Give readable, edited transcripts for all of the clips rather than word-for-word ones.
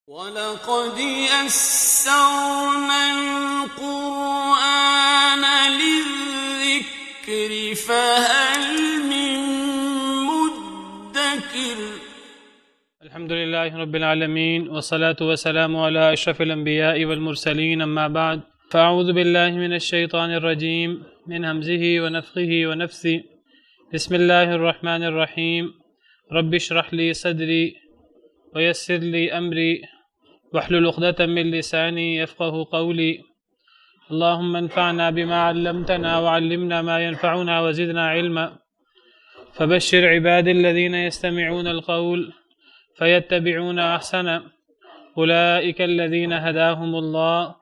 وَلَقَدْ يَسَّرْنَا الْقُرْآنَ لِلذِّكْرِ فَهَلْ مِن مُّدَّكِرٍ الحمد لله رب العالمين والصلاة والسلام على أشرف الأنبياء والمرسلين أما بعد فأعوذ بالله من الشيطان الرجيم من همزه ونفخه ونفثه بسم الله الرحمن الرحيم رب اشرح لي صدري ويسر لي أمري واحلل عقدة من لساني يفقه قولي اللهم انفعنا بما علمتنا وعلمنا ما ينفعنا وزدنا علما فبشر عباد الذين يستمعون القول فيتبعون أحسنه أولئك الذين هداهم الله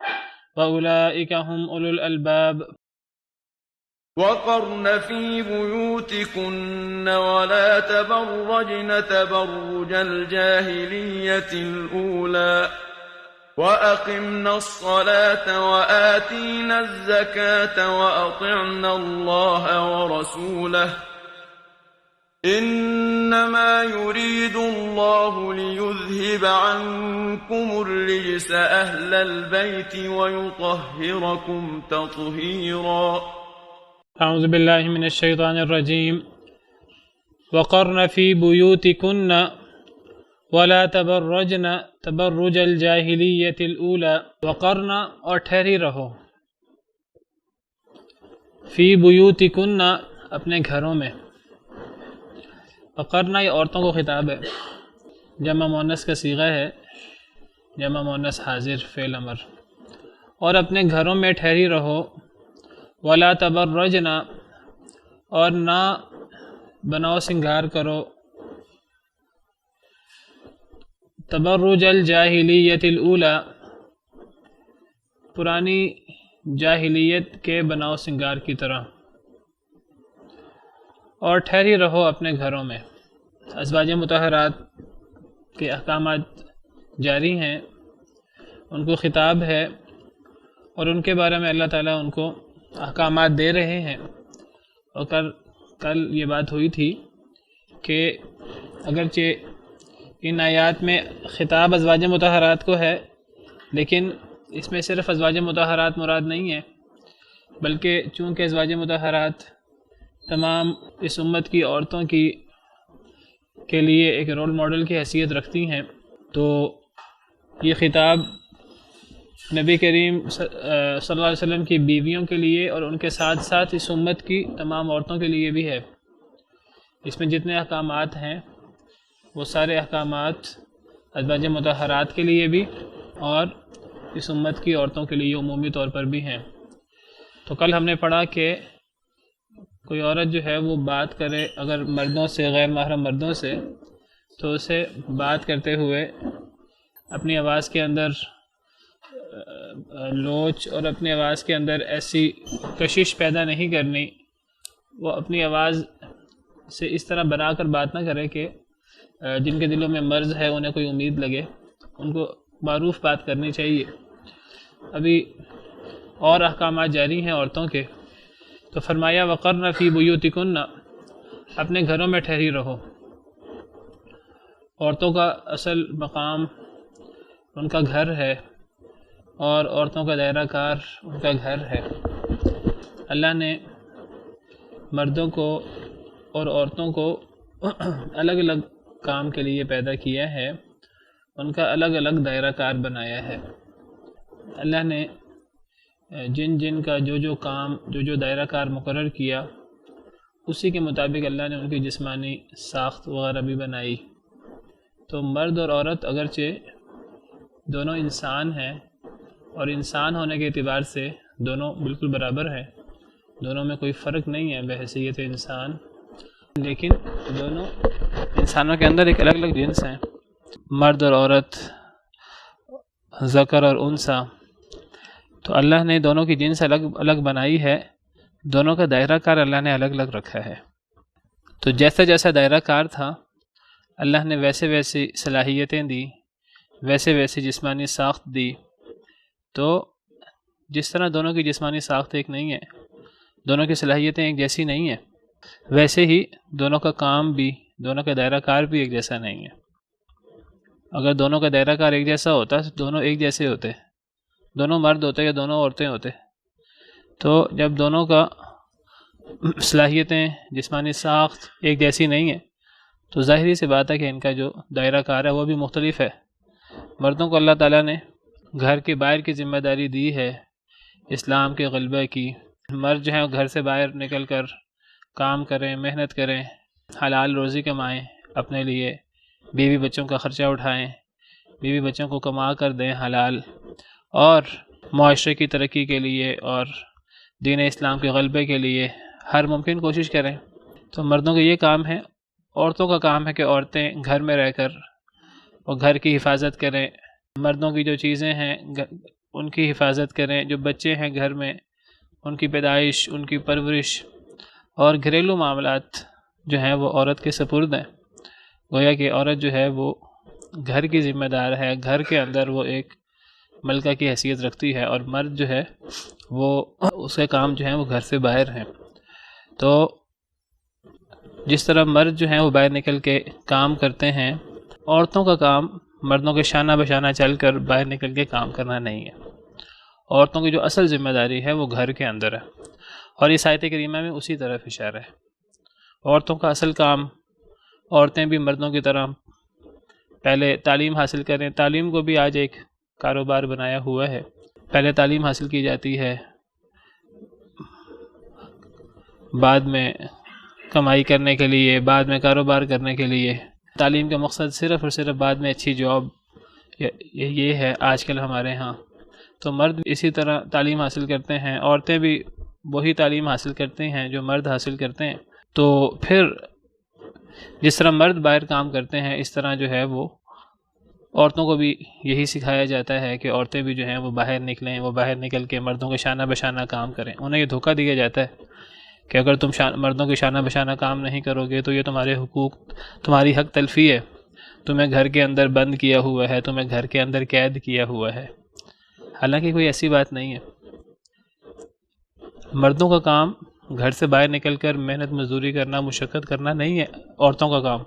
وأولئك هم أولو الألباب وقرن في بيوتكن ولا تبرجن تبرج الجاهلية الأولى وأقمنا الصلاة وآتينا الزكاة وأطعنا الله ورسوله إنما يريد الله ليذهب عنكم الرجس أهل البيت ويطهركم تطهيرا أعوذ بالله من الشيطان الرجيم وقرن في بيوتكن ولا تبرجن تبرج الجاهلیت الأولى وقرن اور ٹھہری رہو فی بیوتکن اپنے گھروں میں وقرن یہ عورتوں کو خطاب ہے جمع مؤنث کا صیغہ ہے جمع مؤنث حاضر فعل امر اور اپنے گھروں میں ٹھہری رہو ولا تبرجنا اور نہ بناؤ سنگار کرو تبرج الجاہلیت الاولی پرانی جاہلیت کے بناؤ سنگار کی طرح اور ٹھہری رہو اپنے گھروں میں ازواج مطہرات کے احکامات جاری ہیں ان کو خطاب ہے اور ان کے بارے میں اللہ تعالیٰ ان کو احکامات دے رہے ہیں اور کل یہ بات ہوئی تھی کہ اگرچہ ان آیات میں خطاب ازواج مطہرات کو ہے لیکن اس میں صرف ازواج مطہرات مراد نہیں ہے بلکہ چونکہ ازواج مطہرات تمام اس امت کی عورتوں کے لیے ایک رول ماڈل کی حیثیت رکھتی ہیں تو یہ خطاب نبی کریم صلی اللہ علیہ وسلم کی بیویوں کے لیے اور ان کے ساتھ ساتھ اس امت کی تمام عورتوں کے لیے بھی ہے اس میں جتنے احکامات ہیں وہ سارے احکامات ازواج مطہرات کے لیے بھی اور اس امت کی عورتوں کے لیے عمومی طور پر بھی ہیں تو کل ہم نے پڑھا کہ کوئی عورت جو ہے وہ بات کرے اگر مردوں سے غیر محرم مردوں سے تو اسے بات کرتے ہوئے اپنی آواز کے اندر لوچ اور اپنی آواز کے اندر ایسی کشش پیدا نہیں کرنی وہ اپنی آواز سے اس طرح بنا کر بات نہ کرے کہ جن کے دلوں میں مرض ہے انہیں کوئی امید لگے ان کو معروف بات کرنی چاہیے ابھی اور احکامات جاری ہیں عورتوں کے تو فرمایا وقرن فی بیوتکن اپنے گھروں میں ٹھہری رہو عورتوں کا اصل مقام ان کا گھر ہے اور عورتوں کا دائرہ کار ان کا گھر ہے اللہ نے مردوں کو اور عورتوں کو الگ الگ کام کے لیے پیدا کیا ہے ان کا الگ الگ دائرہ کار بنایا ہے اللہ نے جن جن کا جو کام جو دائرہ کار مقرر کیا اسی کے مطابق اللہ نے ان کی جسمانی ساخت وغیرہ بھی بنائی تو مرد اور عورت اگرچہ دونوں انسان ہیں اور انسان ہونے کے اعتبار سے دونوں بالکل برابر ہیں دونوں میں کوئی فرق نہیں ہے بحیثیت انسان لیکن دونوں انسانوں کے اندر ایک الگ الگ جنس ہیں مرد اور عورت ذکر اور انثیٰ تو اللہ نے دونوں کی جنس الگ الگ بنائی ہے دونوں کا دائرہ کار اللہ نے الگ الگ رکھا ہے تو جیسا جیسا دائرہ کار تھا اللہ نے ویسے ویسی صلاحیتیں دی ویسے ویسی جسمانی ساخت دی تو جس طرح دونوں کی جسمانی ساخت ایک نہیں ہے دونوں کی صلاحیتیں ایک جیسی نہیں ہیں ویسے ہی دونوں کا کام بھی دونوں کا دائرہ کار بھی ایک جیسا نہیں ہے اگر دونوں کا دائرہ کار ایک جیسا ہوتا تو دونوں ایک جیسے ہوتے، دونوں مرد ہوتے یا دونوں عورتیں ہوتے۔ تو جب دونوں کا صلاحیتیں، جسمانی ساخت ایک جیسی نہیں ہے تو ظاہری سی بات ہے کہ ان کا جو دائرہ کار ہے وہ بھی مختلف ہے۔ مردوں کو اللہ تعالیٰ نے گھر کے باہر کی ذمہ داری دی ہے، اسلام کے غلبہ کی۔ مرد جو ہیں وہ گھر سے باہر نکل کر کام کریں، محنت کریں، حلال روزی کمائیں، اپنے لیے بیوی بچوں کا خرچہ اٹھائیں، بیوی بچوں کو کما کر دیں حلال، اور معاشرے کی ترقی کے لیے اور دین اسلام کے غلبے کے لیے ہر ممکن کوشش کریں۔ تو مردوں کا یہ کام ہے۔ عورتوں کا کام ہے کہ عورتیں گھر میں رہ کر اور گھر کی حفاظت کریں، مردوں کی جو چیزیں ہیں ان کی حفاظت کریں، جو بچے ہیں گھر میں ان کی پیدائش، ان کی پرورش اور گھریلو معاملات جو ہیں وہ عورت کے سپرد ہیں۔ گویا کہ عورت جو ہے وہ گھر کی ذمہ دار ہے، گھر کے اندر وہ ایک ملکہ کی حیثیت رکھتی ہے، اور مرد جو ہے وہ اس کے کام جو ہیں وہ گھر سے باہر ہیں۔ تو جس طرح مرد جو ہیں وہ باہر نکل کے کام کرتے ہیں، عورتوں کا کام مردوں کے شانہ بشانہ چل کر باہر نکل کے کام کرنا نہیں ہے۔ عورتوں کی جو اصل ذمہ داری ہے وہ گھر کے اندر ہے، اور اس آیت کریمہ میں اسی طرف اشارہ ہے۔ عورتوں کا اصل کام، عورتیں بھی مردوں کی طرح پہلے تعلیم حاصل کریں۔ تعلیم کو بھی آج ایک کاروبار بنایا ہوا ہے۔ پہلے تعلیم حاصل کی جاتی ہے، بعد میں کمائی کرنے کے لیے، بعد میں کاروبار کرنے کے لیے۔ تعلیم کا مقصد صرف اور صرف بعد میں اچھی جاب یہ ہے آج کل ہمارے ہاں۔ تو مرد اسی طرح تعلیم حاصل کرتے ہیں، عورتیں بھی وہی تعلیم حاصل کرتے ہیں جو مرد حاصل کرتے ہیں۔ تو پھر جس طرح مرد باہر کام کرتے ہیں، اس طرح جو ہے وہ عورتوں کو بھی یہی سکھایا جاتا ہے کہ عورتیں بھی جو ہیں وہ باہر نکلیں، وہ باہر نکل کے مردوں کے شانہ بشانہ کام کریں۔ انہیں یہ دھوکہ دیا جاتا ہے کہ اگر تم مردوں کے شانہ بشانہ کام نہیں کرو گے تو یہ تمہارے حقوق، تمہاری حق تلفی ہے، تمہیں گھر کے اندر بند کیا ہوا ہے، تمہیں گھر کے اندر قید کیا ہوا ہے۔ حالانکہ کوئی ایسی بات نہیں ہے۔ مردوں کا کام گھر سے باہر نکل کر محنت مزدوری کرنا، مشقت کرنا نہیں ہے۔ عورتوں کا کام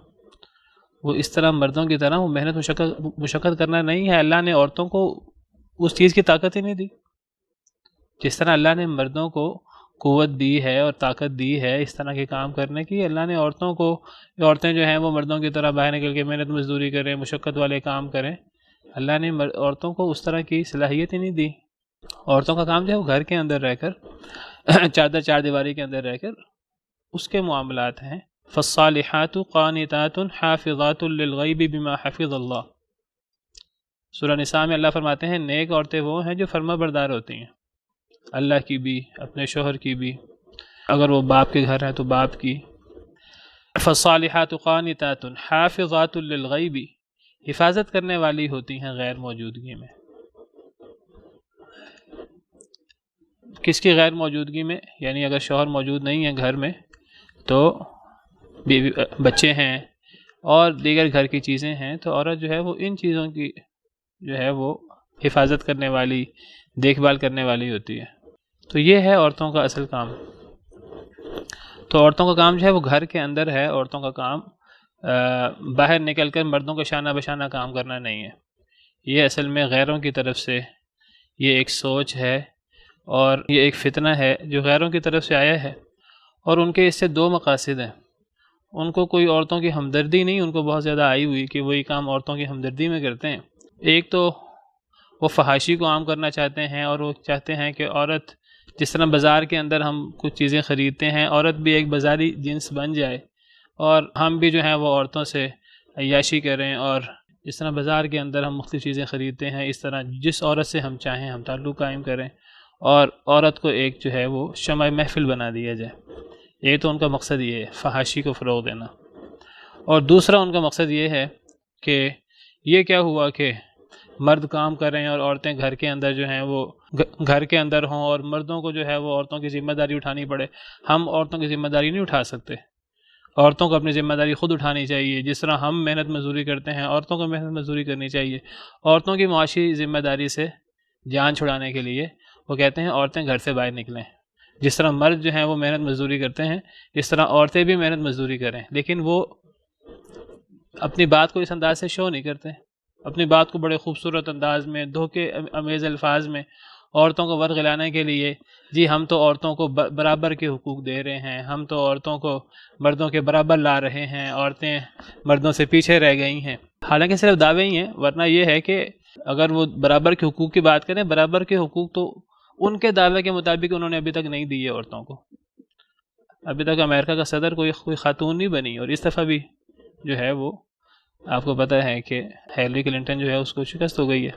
وہ اس طرح مردوں کی طرح وہ محنت مشقت کرنا نہیں ہے۔ اللہ نے عورتوں کو اس چیز کی طاقت ہی نہیں دی۔ جس طرح اللہ نے مردوں کو قوت دی ہے اور طاقت دی ہے اس طرح کے کام کرنے کی، اللہ نے عورتوں کو، عورتیں جو ہیں وہ مردوں کی طرح باہر نکل کے محنت مزدوری کریں، مشقت والے کام کریں، اللہ نے عورتوں کو اس طرح کی صلاحیت ہی نہیں دی۔ عورتوں کا کام جو ہے وہ گھر کے اندر رہ کر، چار دیواری کے اندر رہ کر اس کے معاملات ہیں۔ فالصالحات قانتات حافظات للغیب بما حفظ اللہ۔ سورہ نساء میں اللہ فرماتے ہیں نیک عورتیں وہ ہیں جو فرما بردار ہوتی ہیں، اللہ کی بھی، اپنے شوہر کی بھی، اگر وہ باپ کے گھر ہے تو باپ کی۔ فالصالحات قانتات حافظات للغیب، حفاظت کرنے والی ہوتی ہیں غیر موجودگی میں۔ کس کی غیر موجودگی میں؟ یعنی اگر شوہر موجود نہیں ہے گھر میں تو بیوی، بچے ہیں اور دیگر گھر کی چیزیں ہیں، تو عورت جو ہے وہ ان چیزوں کی جو ہے وہ حفاظت کرنے والی، دیکھ بھال کرنے والی ہوتی ہے۔ تو یہ ہے عورتوں کا اصل کام۔ تو عورتوں کا کام جو ہے وہ گھر کے اندر ہے۔ عورتوں کا کام باہر نکل کر مردوں کے شانہ بشانہ کام کرنا نہیں ہے۔ یہ اصل میں غیروں کی طرف سے یہ ایک سوچ ہے اور یہ ایک فتنہ ہے جو غیروں کی طرف سے آیا ہے، اور ان کے اس سے دو مقاصد ہیں۔ ان کو کوئی عورتوں کی ہمدردی نہیں، ان کو بہت زیادہ آئی ہوئی کہ وہی کام عورتوں کی ہمدردی میں کرتے ہیں۔ ایک تو وہ فحاشی کو عام کرنا چاہتے ہیں، اور وہ چاہتے ہیں کہ عورت، جس طرح بازار کے اندر ہم کچھ چیزیں خریدتے ہیں، عورت بھی ایک بازاری جنس بن جائے، اور ہم بھی جو ہیں وہ عورتوں سے عیاشی کریں، اور جس طرح بازار کے اندر ہم مختلف چیزیں خریدتے ہیں، اس طرح جس عورت سے ہم چاہیں ہم تعلق قائم کریں، اور عورت کو ایک جو ہے وہ شمع محفل بنا دیا جائے۔ یہ تو ان کا مقصد یہ ہے، فحاشی کو فروغ دینا۔ اور دوسرا ان کا مقصد یہ ہے کہ یہ کیا ہوا کہ مرد کام کریں اور عورتیں گھر کے اندر جو ہیں وہ گھر کے اندر ہوں، اور مردوں کو جو ہے وہ عورتوں کی ذمہ داری اٹھانی پڑے۔ ہم عورتوں کی ذمہ داری نہیں اٹھا سکتے، عورتوں کو اپنی ذمہ داری خود اٹھانی چاہیے۔ جس طرح ہم محنت مزدوری کرتے ہیں، عورتوں کو محنت مزدوری کرنی چاہیے۔ عورتوں کی معاشی ذمہ داری سے جان چھڑانے کے لیے وہ کہتے ہیں عورتیں گھر سے باہر نکلیں۔ جس طرح مرد جو ہیں وہ محنت مزدوری کرتے ہیں، اس طرح عورتیں بھی محنت مزدوری کریں، لیکن وہ اپنی بات کو اس انداز سے شو نہیں کرتے۔ اپنی بات کو بڑے خوبصورت انداز میں، دھوکے امیز الفاظ میں عورتوں کو ورغلانے کے لیے، جی ہم تو عورتوں کو برابر کے حقوق دے رہے ہیں، ہم تو عورتوں کو مردوں کے برابر لا رہے ہیں، عورتیں مردوں سے پیچھے رہ گئی ہیں۔ حالانکہ صرف دعوے ہی ہیں، ورنہ یہ ہے کہ اگر وہ برابر کے حقوق کی بات کریں، برابر کے حقوق تو ان کے دعوے کے مطابق انہوں نے ابھی تک نہیں دیے عورتوں کو۔ ابھی تک امریکہ کا صدر کوئی خاتون نہیں بنی، اور اس دفعہ بھی جو ہے وہ آپ کو پتہ ہے کہ ہیلری کلنٹن جو ہے اس کو شکست ہو گئی ہے،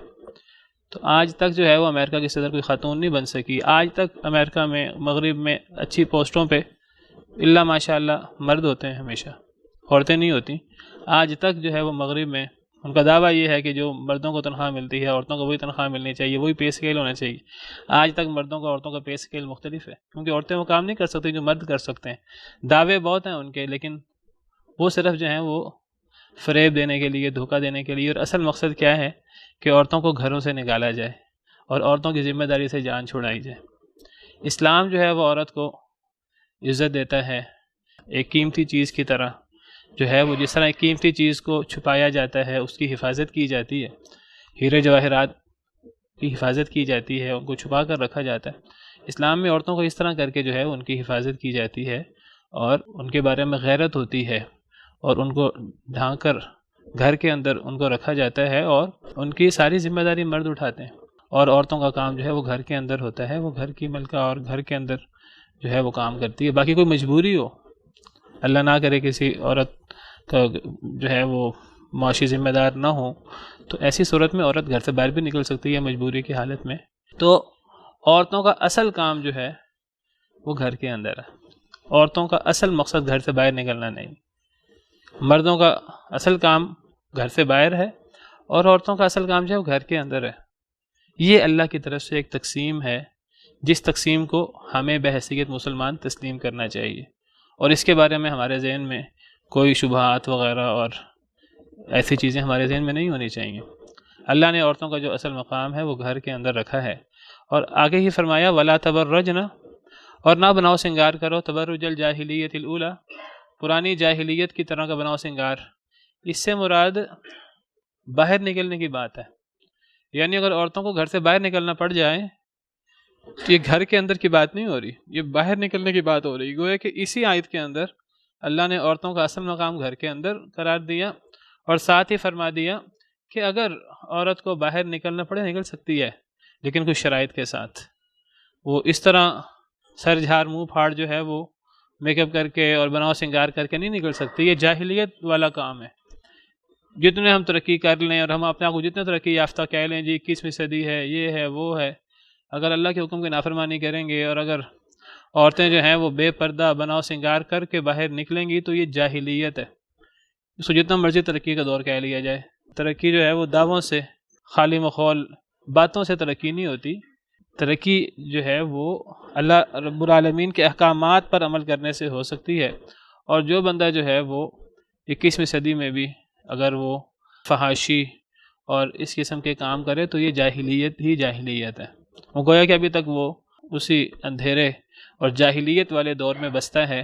تو آج تک جو ہے وہ امریکہ کی صدر کوئی خاتون نہیں بن سکی۔ آج تک امریکہ میں، مغرب میں اچھی پوسٹوں پہ اللہ ماشاء اللہ مرد ہوتے ہیں، ہمیشہ عورتیں نہیں ہوتی۔ آج تک جو ہے وہ مغرب میں ان کا دعویٰ یہ ہے کہ جو مردوں کو تنخواہ ملتی ہے عورتوں کو وہی تنخواہ ملنی چاہیے، وہی پے اسکیل ہونا چاہیے۔ آج تک مردوں کا عورتوں کا پے اسکیل مختلف ہے، کیونکہ عورتیں وہ کام نہیں کر سکتی جو مرد کر سکتے ہیں۔ دعوے بہت ہیں ان کے، لیکن وہ صرف جو ہیں وہ فریب دینے کے لیے، دھوکہ دینے کے لیے، اور اصل مقصد کیا ہے کہ عورتوں کو گھروں سے نکالا جائے اور عورتوں کی ذمہ داری سے جان چھڑائی جائے۔ اسلام جو ہے وہ عورت کو عزت دیتا ہے، ایک قیمتی چیز کی طرح جو ہے وہ، جس طرح ایک قیمتی چیز کو چھپایا جاتا ہے، اس کی حفاظت کی جاتی ہے، ہیرے جواہرات کی حفاظت کی جاتی ہے، ان کو چھپا کر رکھا جاتا ہے۔ اسلام میں عورتوں کو اس طرح کر کے جو ہے ان کی حفاظت کی جاتی ہے، اور ان کے بارے میں غیرت ہوتی ہے، اور ان کو ڈھانک کر گھر کے اندر ان کو رکھا جاتا ہے، اور ان کی ساری ذمہ داری مرد اٹھاتے ہیں، اور عورتوں کا کام جو ہے وہ گھر کے اندر ہوتا ہے، وہ گھر کی ملکہ اور گھر کے اندر جو ہے وہ کام کرتی ہے۔ باقی کوئی مجبوری ہو، اللہ نہ کرے کسی عورت کا جو ہے وہ معاشی ذمہ دار نہ ہو، تو ایسی صورت میں عورت گھر سے باہر بھی نکل سکتی ہے مجبوری کی حالت میں۔ تو عورتوں کا اصل کام جو ہے وہ گھر کے اندر ہے، عورتوں کا اصل مقصد گھر سے باہر نکلنا نہیں۔ مردوں کا اصل کام گھر سے باہر ہے، اور عورتوں کا اصل کام جو ہے وہ گھر کے اندر ہے۔ یہ اللہ کی طرف سے ایک تقسیم ہے، جس تقسیم کو ہمیں بحیثیت مسلمان تسلیم کرنا چاہیے، اور اس کے بارے میں ہمارے ذہن میں کوئی شبہات وغیرہ اور ایسی چیزیں ہمارے ذہن میں نہیں ہونی چاہیے۔ اللہ نے عورتوں کا جو اصل مقام ہے وہ گھر کے اندر رکھا ہے، اور آگے ہی فرمایا وَلَا تَبَرَّجْنَ، اور نہ بناؤ سنگار کرو، تبرج الجاہلیت الاولی، پرانی جاہلیت کی طرح کا بناؤ سنگار۔ اس سے مراد باہر نکلنے کی بات ہے، یعنی اگر عورتوں کو گھر سے باہر نکلنا پڑ جائے تو یہ گھر کے اندر کی بات نہیں ہو رہی، یہ باہر نکلنے کی بات ہو رہی۔ گویا کہ اسی آیت کے اندر اللہ نے عورتوں کا اصل مقام گھر کے اندر قرار دیا، اور ساتھ ہی فرما دیا کہ اگر عورت کو باہر نکلنا پڑے نکل سکتی ہے، لیکن کچھ شرائط کے ساتھ۔ وہ اس طرح سر جھاڑ منہ پھاڑ جو ہے وہ میک اپ کر کے اور بناؤ سنگار کر کے نہیں نکل سکتی، یہ جاہلیت والا کام ہے۔ جتنے ہم ترقی کر لیں اور ہم اپنے آپ کو جتنے ترقی یافتہ کہہ لیں، جی 21ویں صدی ہے، یہ ہے وہ ہے، اگر اللہ کے حکم کی نافرمانی کریں گے اور اگر عورتیں جو ہیں وہ بے پردہ بناؤ سنگار کر کے باہر نکلیں گی تو یہ جاہلیت ہے۔ اس کو جتنا مرضی ترقی کا دور کہہ لیا جائے، ترقی جو ہے وہ دعووں سے، خالی مخول باتوں سے ترقی نہیں ہوتی۔ ترقی جو ہے وہ اللہ رب العالمین کے احکامات پر عمل کرنے سے ہو سکتی ہے، اور جو بندہ جو ہے وہ 21ویں صدی میں بھی اگر وہ فحاشی اور اس قسم کے کام کرے تو یہ جاہلیت ہی جاہلیت ہے۔ وہ گویا کہ ابھی تک وہ اسی اندھیرے اور جاہلیت والے دور میں بستا ہے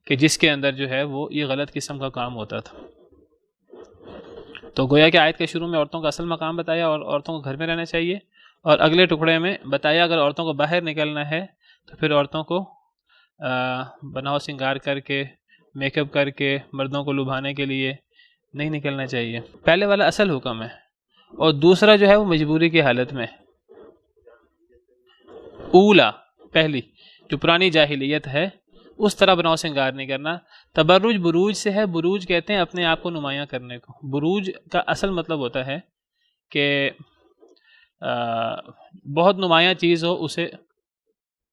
کہ جس کے اندر جو ہے وہ یہ غلط قسم کا کام ہوتا تھا۔ تو گویا کہ آیت کے شروع میں عورتوں کا اصل مقام بتایا اور عورتوں کو گھر میں رہنا چاہیے، اور اگلے ٹکڑے میں بتایا اگر عورتوں کو باہر نکلنا ہے تو پھر عورتوں کو بناؤ سنگار کر کے، میک اپ کر کے مردوں کو لبھانے کے لیے نہیں نکلنا چاہیے۔ پہلے والا اصل حکم ہے، اور دوسرا جو ہے وہ مجبوری کی حالت میں۔ اولا پہلی جو پرانی جاہلیت ہے اس طرح بناؤ سنگار نہیں کرنا۔ تبرج بروج سے ہے، بروج کہتے ہیں اپنے آپ کو نمایاں کرنے کو۔ بروج کا اصل مطلب ہوتا ہے کہ بہت نمایاں چیز ہو، اسے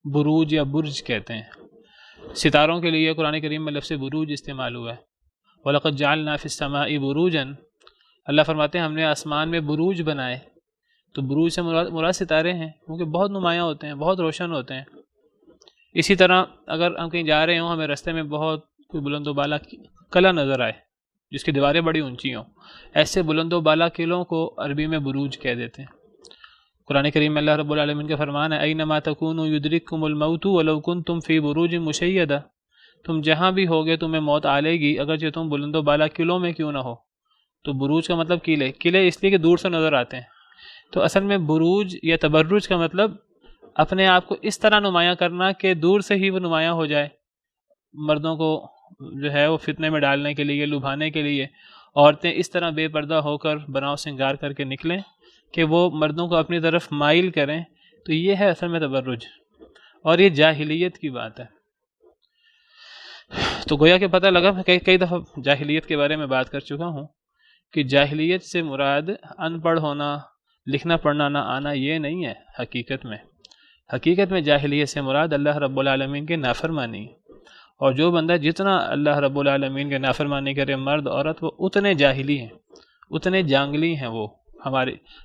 بروج یا برج کہتے ہیں۔ ستاروں کے لیے قرآن کریم میں لفظ بروج استعمال ہوا ہے، وَلَقَدْ جَعَلْنَا فِي السَّمَاءِ بُرُوجًا، اللہ فرماتے ہیں ہم نے آسمان میں بروج بنائے۔ تو بروج سے مراد ستارے ہیں، کیونکہ بہت نمایاں ہوتے ہیں، بہت روشن ہوتے ہیں۔ اسی طرح اگر ہم کہیں جا رہے ہوں، ہمیں راستے میں بہت کوئی بلند و بالا قلعہ نظر آئے جس کی دیواریں بڑی اونچی ہوں، ایسے بلند و بالا قلعوں کو عربی میں بروج کہہ دیتے ہیں۔ قرآن کریم میں اللہ رب العالمین کا فرمان ہے اینما تکونوا یدرککم الموت ولو کنتم فی بروج مشیدہ، تم جہاں بھی ہوگے تمہیں موت آ لے گی اگرچہ تم بلند و بالا قلعوں میں کیوں نہ ہو۔ تو بروج کا مطلب قلعے، قلعے اس لیے کہ دور سے نظر آتے ہیں، تو اصل میں بروج یا تبرج کا مطلب اپنے آپ کو اس طرح نمایاں کرنا کہ دور سے ہی وہ نمایاں ہو جائے، مردوں کو جو ہے وہ فتنے میں ڈالنے کے لیے، لبھانے کے لیے عورتیں اس طرح بے پردہ ہو کر بناؤ سنگار کر کے نکلیں کہ وہ مردوں کو اپنی طرف مائل کریں، تو یہ ہے اصل میں تبرج، اور یہ جاہلیت کی بات ہے۔ تو گویا کہ پتہ لگا، میں کئی دفعہ جاہلیت کے بارے میں بات کر چکا ہوں کہ جاہلیت سے مراد ان پڑھ ہونا، لکھنا پڑھنا نہ آنا یہ نہیں ہے۔ حقیقت میں جاہلیت سے مراد اللہ رب العالمین کے نافرمانی، اور جو بندہ جتنا اللہ رب العالمین کے نافرمانی کرے، مرد عورت، وہ اتنے جاہلی ہیں، اتنے جانگلی ہیں۔ وہ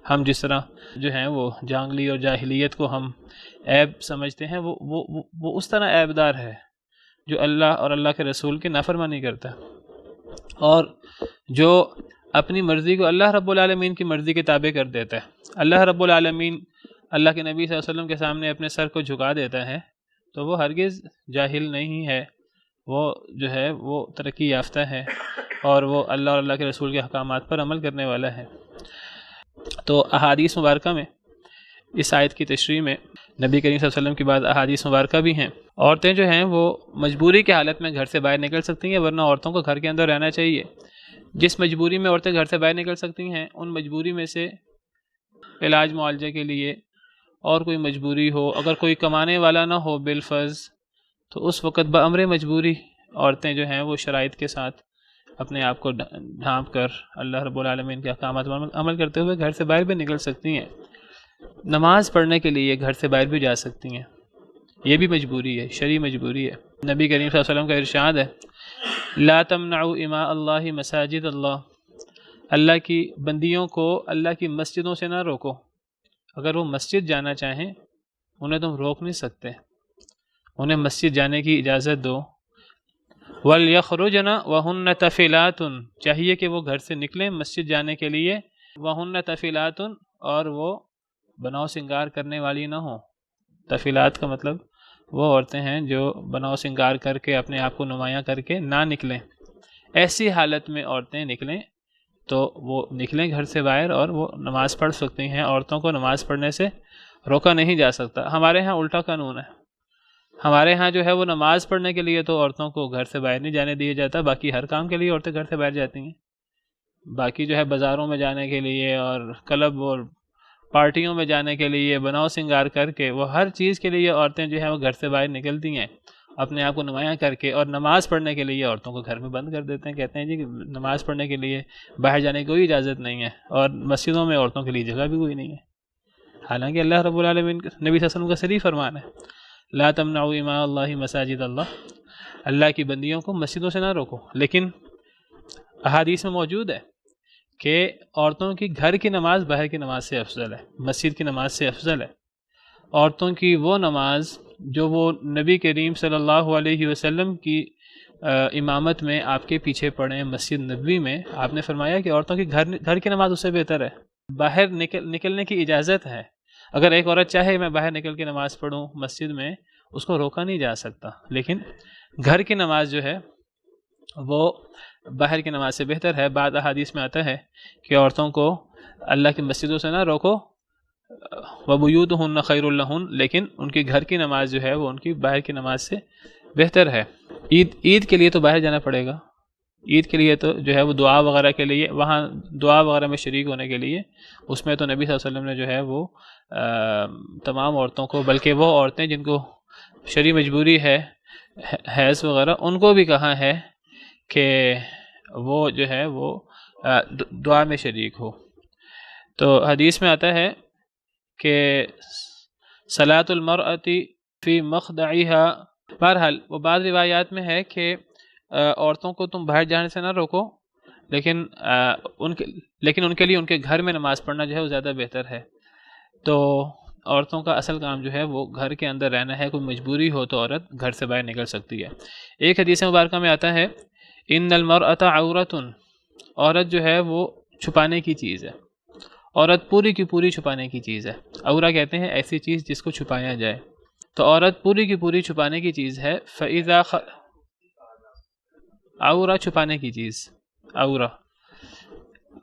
ہم جس طرح جو ہیں وہ جانگلی اور جاہلیت کو ہم عیب سمجھتے ہیں، وہ اس طرح عیب دار ہے جو اللہ اور اللہ کے رسول کی نافرمانی کرتا ہے، اور جو اپنی مرضی کو اللہ رب العالمین کی مرضی کے تابع کر دیتا ہے۔ اللہ رب العالمین اللہ کے نبی صلی اللہ علیہ وسلم کے سامنے اپنے سر کو جھکا دیتا ہے، تو وہ ہرگز جاہل نہیں ہے، وہ جو ہے وہ ترقی یافتہ ہے، اور وہ اللہ اور اللہ کے رسول کے احکامات پر عمل کرنے والا ہے۔ تو احادیث مبارکہ میں اس آیت کی تشریح میں نبی کریم صلی اللہ علیہ وسلم کی بعد احادیث مبارکہ بھی ہیں۔ عورتیں جو ہیں وہ مجبوری کی حالت میں گھر سے باہر نکل سکتی ہیں، ورنہ عورتوں کو گھر کے اندر رہنا چاہیے۔ جس مجبوری میں عورتیں گھر سے باہر نکل سکتی ہیں، ان مجبوری میں سے علاج معالجے کے لیے اور کوئی مجبوری ہو، اگر کوئی کمانے والا نہ ہو بالفرض، تو اس وقت بامر مجبوری عورتیں جو ہیں وہ شرائط کے ساتھ اپنے آپ کو ڈھانپ کر اللہ رب العالمین کے احکامات پر عمل کرتے ہوئے گھر سے باہر بھی نکل سکتی ہیں۔ نماز پڑھنے کے لیے گھر سے باہر بھی جا سکتی ہیں، یہ بھی مجبوری ہے، شرعی مجبوری ہے۔ نبی کریم صلی اللہ علیہ وسلم کا ارشاد ہے، لا تمنعوا اماء اللہ مساجد اللہ، اللہ کی بندیوں کو اللہ کی مسجدوں سے نہ روکو۔ اگر وہ مسجد جانا چاہیں انہیں تم روک نہیں سکتے، انہیں مسجد جانے کی اجازت دو۔ وَلْيَخْرُجْنَ وَهُنَّ تَفِلَاتٌ، چاہیے کہ وہ گھر سے نکلیں مسجد جانے کے لیے، وَهُنَّ تَفِلَاتٌ، اور وہ بناؤ سنگار کرنے والی نہ ہوں۔ تفیلات کا مطلب وہ عورتیں ہیں جو بناؤ سنگار کر کے اپنے آپ کو نمایاں کر کے نہ نکلیں۔ ایسی حالت میں عورتیں نکلیں تو وہ نکلیں گھر سے باہر، اور وہ نماز پڑھ سکتی ہیں۔ عورتوں کو نماز پڑھنے سے روکا نہیں جا سکتا۔ ہمارے ہاں الٹا قانون ہے، ہمارے ہاں جو ہے وہ نماز پڑھنے کے لیے تو عورتوں کو گھر سے باہر نہیں جانے دیا جاتا، باقی ہر کام کے لیے عورتیں گھر سے باہر جاتی ہیں۔ باقی جو ہے بازاروں میں جانے کے لیے اور کلب اور پارٹیوں میں جانے کے لیے بناؤ سنگار کر کے، وہ ہر چیز کے لیے عورتیں جو ہیں وہ گھر سے باہر نکلتی ہیں اپنے آپ کو نمایاں کر کے، اور نماز پڑھنے کے لیے عورتوں کو گھر میں بند کر دیتے ہیں، کہتے ہیں جی کہ نماز پڑھنے کے لیے باہر جانے کی کوئی اجازت نہیں ہے، اور مسجدوں میں عورتوں کے لیے جگہ بھی کوئی نہیں ہے، حالانکہ اللہ رب العالمین نبی صلی اللہ علیہ وسلم کا صریح فرمان ہے، لا تمنعوا اماء اللہ مساجد اللہ، اللہ کی بندیوں کو مسجدوں سے نہ روکو۔ لیکن احادیث میں موجود ہے کہ عورتوں کی گھر کی نماز باہر کی نماز سے افضل ہے، مسجد کی نماز سے افضل ہے۔ عورتوں کی وہ نماز جو وہ نبی کریم صلی اللہ علیہ وسلم کی امامت میں آپ کے پیچھے پڑھیں مسجد نبوی میں، آپ نے فرمایا کہ عورتوں کی گھر کی نماز اس سے بہتر ہے۔ باہر نکلنے کی اجازت ہے، اگر ایک عورت چاہے میں باہر نکل کے نماز پڑھوں مسجد میں، اس کو روکا نہیں جا سکتا، لیکن گھر کی نماز جو ہے وہ باہر کی نماز سے بہتر ہے۔ بعض احادیث میں آتا ہے کہ عورتوں کو اللہ کی مسجدوں سے نہ روکو، وَبُيُوتُهُنَّ خَيْرٌ لَهُنَّ، لیکن ان کی گھر کی نماز جو ہے وہ ان کی باہر کی نماز سے بہتر ہے۔ عید کے لیے تو باہر جانا پڑے گا، عید کے لیے تو جو ہے وہ دعا وغیرہ کے لیے، وہاں دعا وغیرہ میں شریک ہونے کے لیے، اس میں تو نبی صلی اللہ علیہ وسلم نے جو ہے وہ تمام عورتوں کو، بلکہ وہ عورتیں جن کو شرعی مجبوری ہے حیض وغیرہ، ان کو بھی کہا ہے کہ وہ جو ہے وہ دعا میں شریک ہو۔ تو حدیث میں آتا ہے کہ صلاۃ المرأۃ فی مخدعها، بہرحال وہ بعض روایات میں ہے کہ عورتوں کو تم باہر جانے سے نہ روکو، لیکن ان کے لیے ان کے گھر میں نماز پڑھنا جو ہے وہ زیادہ بہتر ہے۔ تو عورتوں کا اصل کام جو ہے وہ گھر کے اندر رہنا ہے، کوئی مجبوری ہو تو عورت گھر سے باہر نکل سکتی ہے۔ ایک حدیث مبارکہ میں آتا ہے ان المرأۃ عورۃ، عورت جو ہے وہ چھپانے کی چیز ہے، عورت پوری کی پوری چھپانے کی چیز ہے۔ عورہ کہتے ہیں ایسی چیز جس کو چھپایا جائے، تو عورت پوری کی پوری چھپانے کی چیز ہے۔ فَإِذَا عورہ چھپانے کی چیز، عورہ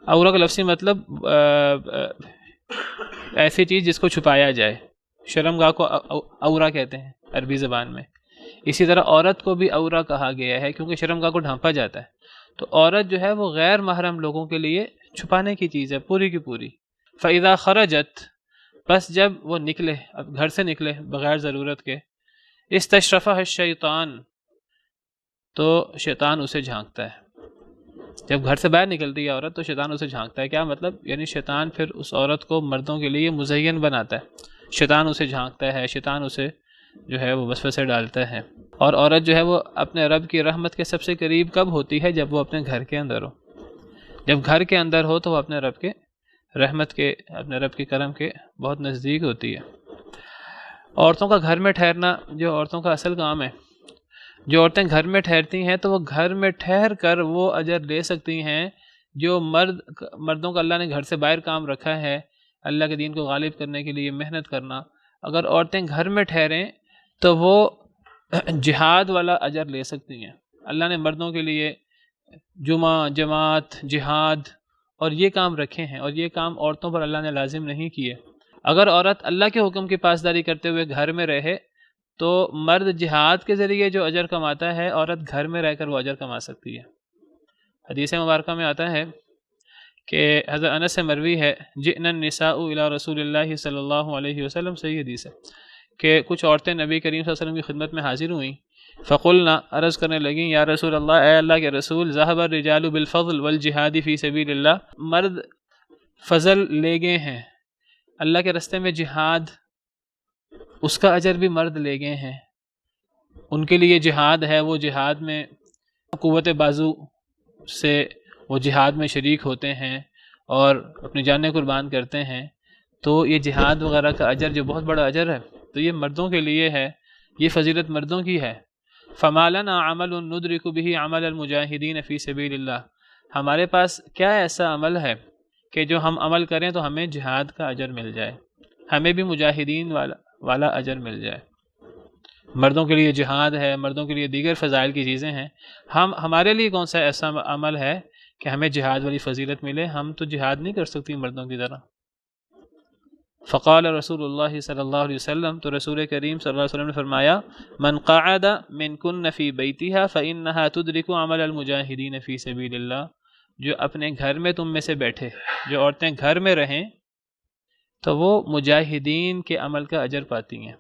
عورہ کا لفظی مطلب ایسی چیز جس کو چھپایا جائے، شرمگاہ کو عورہ کہتے ہیں عربی زبان میں. اسی طرح عورت کو بھی عورہ کہا گیا ہے کیونکہ شرمگاہ کو ڈھانپا جاتا ہے. تو عورت جو ہے وہ غیر محرم لوگوں کے لیے چھپانے کی چیز ہے پوری کی پوری. فَإِذَا خَرَجَتْ، بس جب وہ نکلے، اب گھر سے نکلے بغیر ضرورت کے، استشرفہ الشیطان، تو شیطان اسے جھانکتا ہے. جب گھر سے باہر نکلتی ہے عورت تو شیطان اسے جھانکتا ہے. کیا مطلب؟ یعنی شیطان پھر اس عورت کو مردوں کے لیے مزین بناتا ہے. شیطان اسے جھانکتا ہے، شیطان اسے جو ہے وہ وسوسے ڈالتا ہے. اور عورت جو ہے وہ اپنے رب کی رحمت کے سب سے قریب کب ہوتی ہے؟ جب وہ اپنے گھر کے اندر ہو. جب گھر کے اندر ہو تو وہ اپنے رب کے رحمت کے، اپنے رب کے کرم کے بہت نزدیک ہوتی ہے. عورتوں کا گھر میں ٹھہرنا جو عورتوں کا اصل کام ہے، جو عورتیں گھر میں ٹھہرتی ہیں تو وہ گھر میں ٹھہر کر وہ اجر لے سکتی ہیں جو مردوں کا اللہ نے گھر سے باہر کام رکھا ہے، اللہ کے دین کو غالب کرنے کے لیے محنت کرنا. اگر عورتیں گھر میں ٹھہریں تو وہ جہاد والا اجر لے سکتی ہیں. اللہ نے مردوں کے لیے جمعہ، جماعت، جہاد اور یہ کام رکھے ہیں، اور یہ کام عورتوں پر اللہ نے لازم نہیں کیے. اگر عورت اللہ کے حکم کی پاسداری کرتے ہوئے گھر میں رہے تو مرد جہاد کے ذریعے جو اجر کماتا ہے، عورت گھر میں رہ کر وہ اجر کما سکتی ہے. حدیث مبارکہ میں آتا ہے کہ حضرت انس سے مروی ہے، جئنا النساء الی رسول اللہ صلی اللہ علیہ وسلم، صحیح حدیث ہے کہ کچھ عورتیں نبی کریم صلی اللہ علیہ وسلم کی خدمت میں حاضر ہوئیں. فقلنا، عرض کرنے لگیں، یا رسول اللہ، اے اللہ کے رسول، ذهب الرجال بالفضل والجہاد فی سبیل اللہ، مرد فضل لے گئے ہیں، اللہ کے راستے میں جہاد، اس کا اجر بھی مرد لے گئے ہیں. ان کے لیے جہاد ہے، وہ جہاد میں قوت بازو سے وہ جہاد میں شریک ہوتے ہیں اور اپنی جانیں قربان کرتے ہیں. تو یہ جہاد وغیرہ کا اجر جو بہت بڑا اجر ہے تو یہ مردوں کے لیے ہے، یہ فضیلت مردوں کی ہے. فما لنا عمل ندرک به عمل المجاہدین فی سبیل اللہ، ہمارے پاس کیا ایسا عمل ہے کہ جو ہم عمل کریں تو ہمیں جہاد کا اجر مل جائے، ہمیں بھی مجاہدین والا اجر مل جائے. مردوں کے لیے جہاد ہے، مردوں کے لیے دیگر فضائل کی چیزیں ہیں، ہمارے لیے کون سا ایسا عمل ہے کہ ہمیں جہاد والی فضیلت ملے؟ ہم تو جہاد نہیں کر سکتی مردوں کی طرح. فقال رسول اللہ صلی اللہ علیہ وسلم، تو رسول کریم صلی اللہ علیہ وسلم نے فرمایا، من قعد منکن فی بیتها فانها تدرک عمل المجاہدین فی سبیل اللہ، جو اپنے گھر میں تم میں سے بیٹھے، جو عورتیں گھر میں رہیں تو وہ مجاہدین کے عمل کا اجر پاتی ہیں.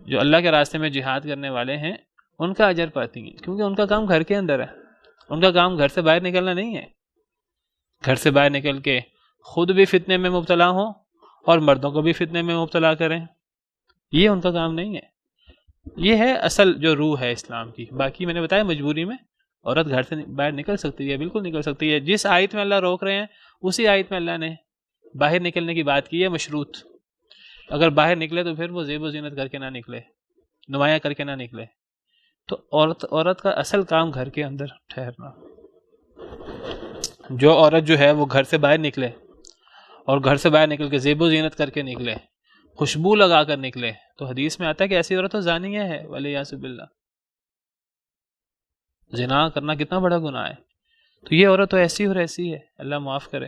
جو اللہ کے راستے میں جہاد کرنے والے ہیں ان کا اجر پاتی ہیں، کیونکہ ان کا کام گھر کے اندر ہے، ان کا کام گھر سے باہر نکلنا نہیں ہے. گھر سے باہر نکل کے خود بھی فتنے میں مبتلا ہوں اور مردوں کو بھی فتنے میں مبتلا کریں، یہ ان کا کام نہیں ہے. یہ ہے اصل جو روح ہے اسلام کی. باقی میں نے بتایا مجبوری میں عورت گھر سے باہر نکل سکتی ہے، بالکل نکل سکتی ہے. جس آیت میں اللہ روک رہے ہیں اسی آیت میں اللہ نے باہر نکلنے کی بات کی ہے، مشروط. اگر باہر نکلے تو پھر وہ زیب و زینت کر کے نہ نکلے، نمایاں کر کے نہ نکلے. تو عورت کا اصل کام گھر کے اندر ٹھہرنا. جو عورت جو ہے وہ گھر سے باہر نکلے اور گھر سے باہر نکل کے زیب و زینت کر کے نکلے، خوشبو لگا کر نکلے، تو حدیث میں آتا ہے کہ ایسی عورت تو زانیہ ہے، والعیاذ باللہ. زنا کرنا کتنا بڑا گناہ ہے. تو یہ عورت تو ایسی اور ایسی ہے، اللہ معاف کرے.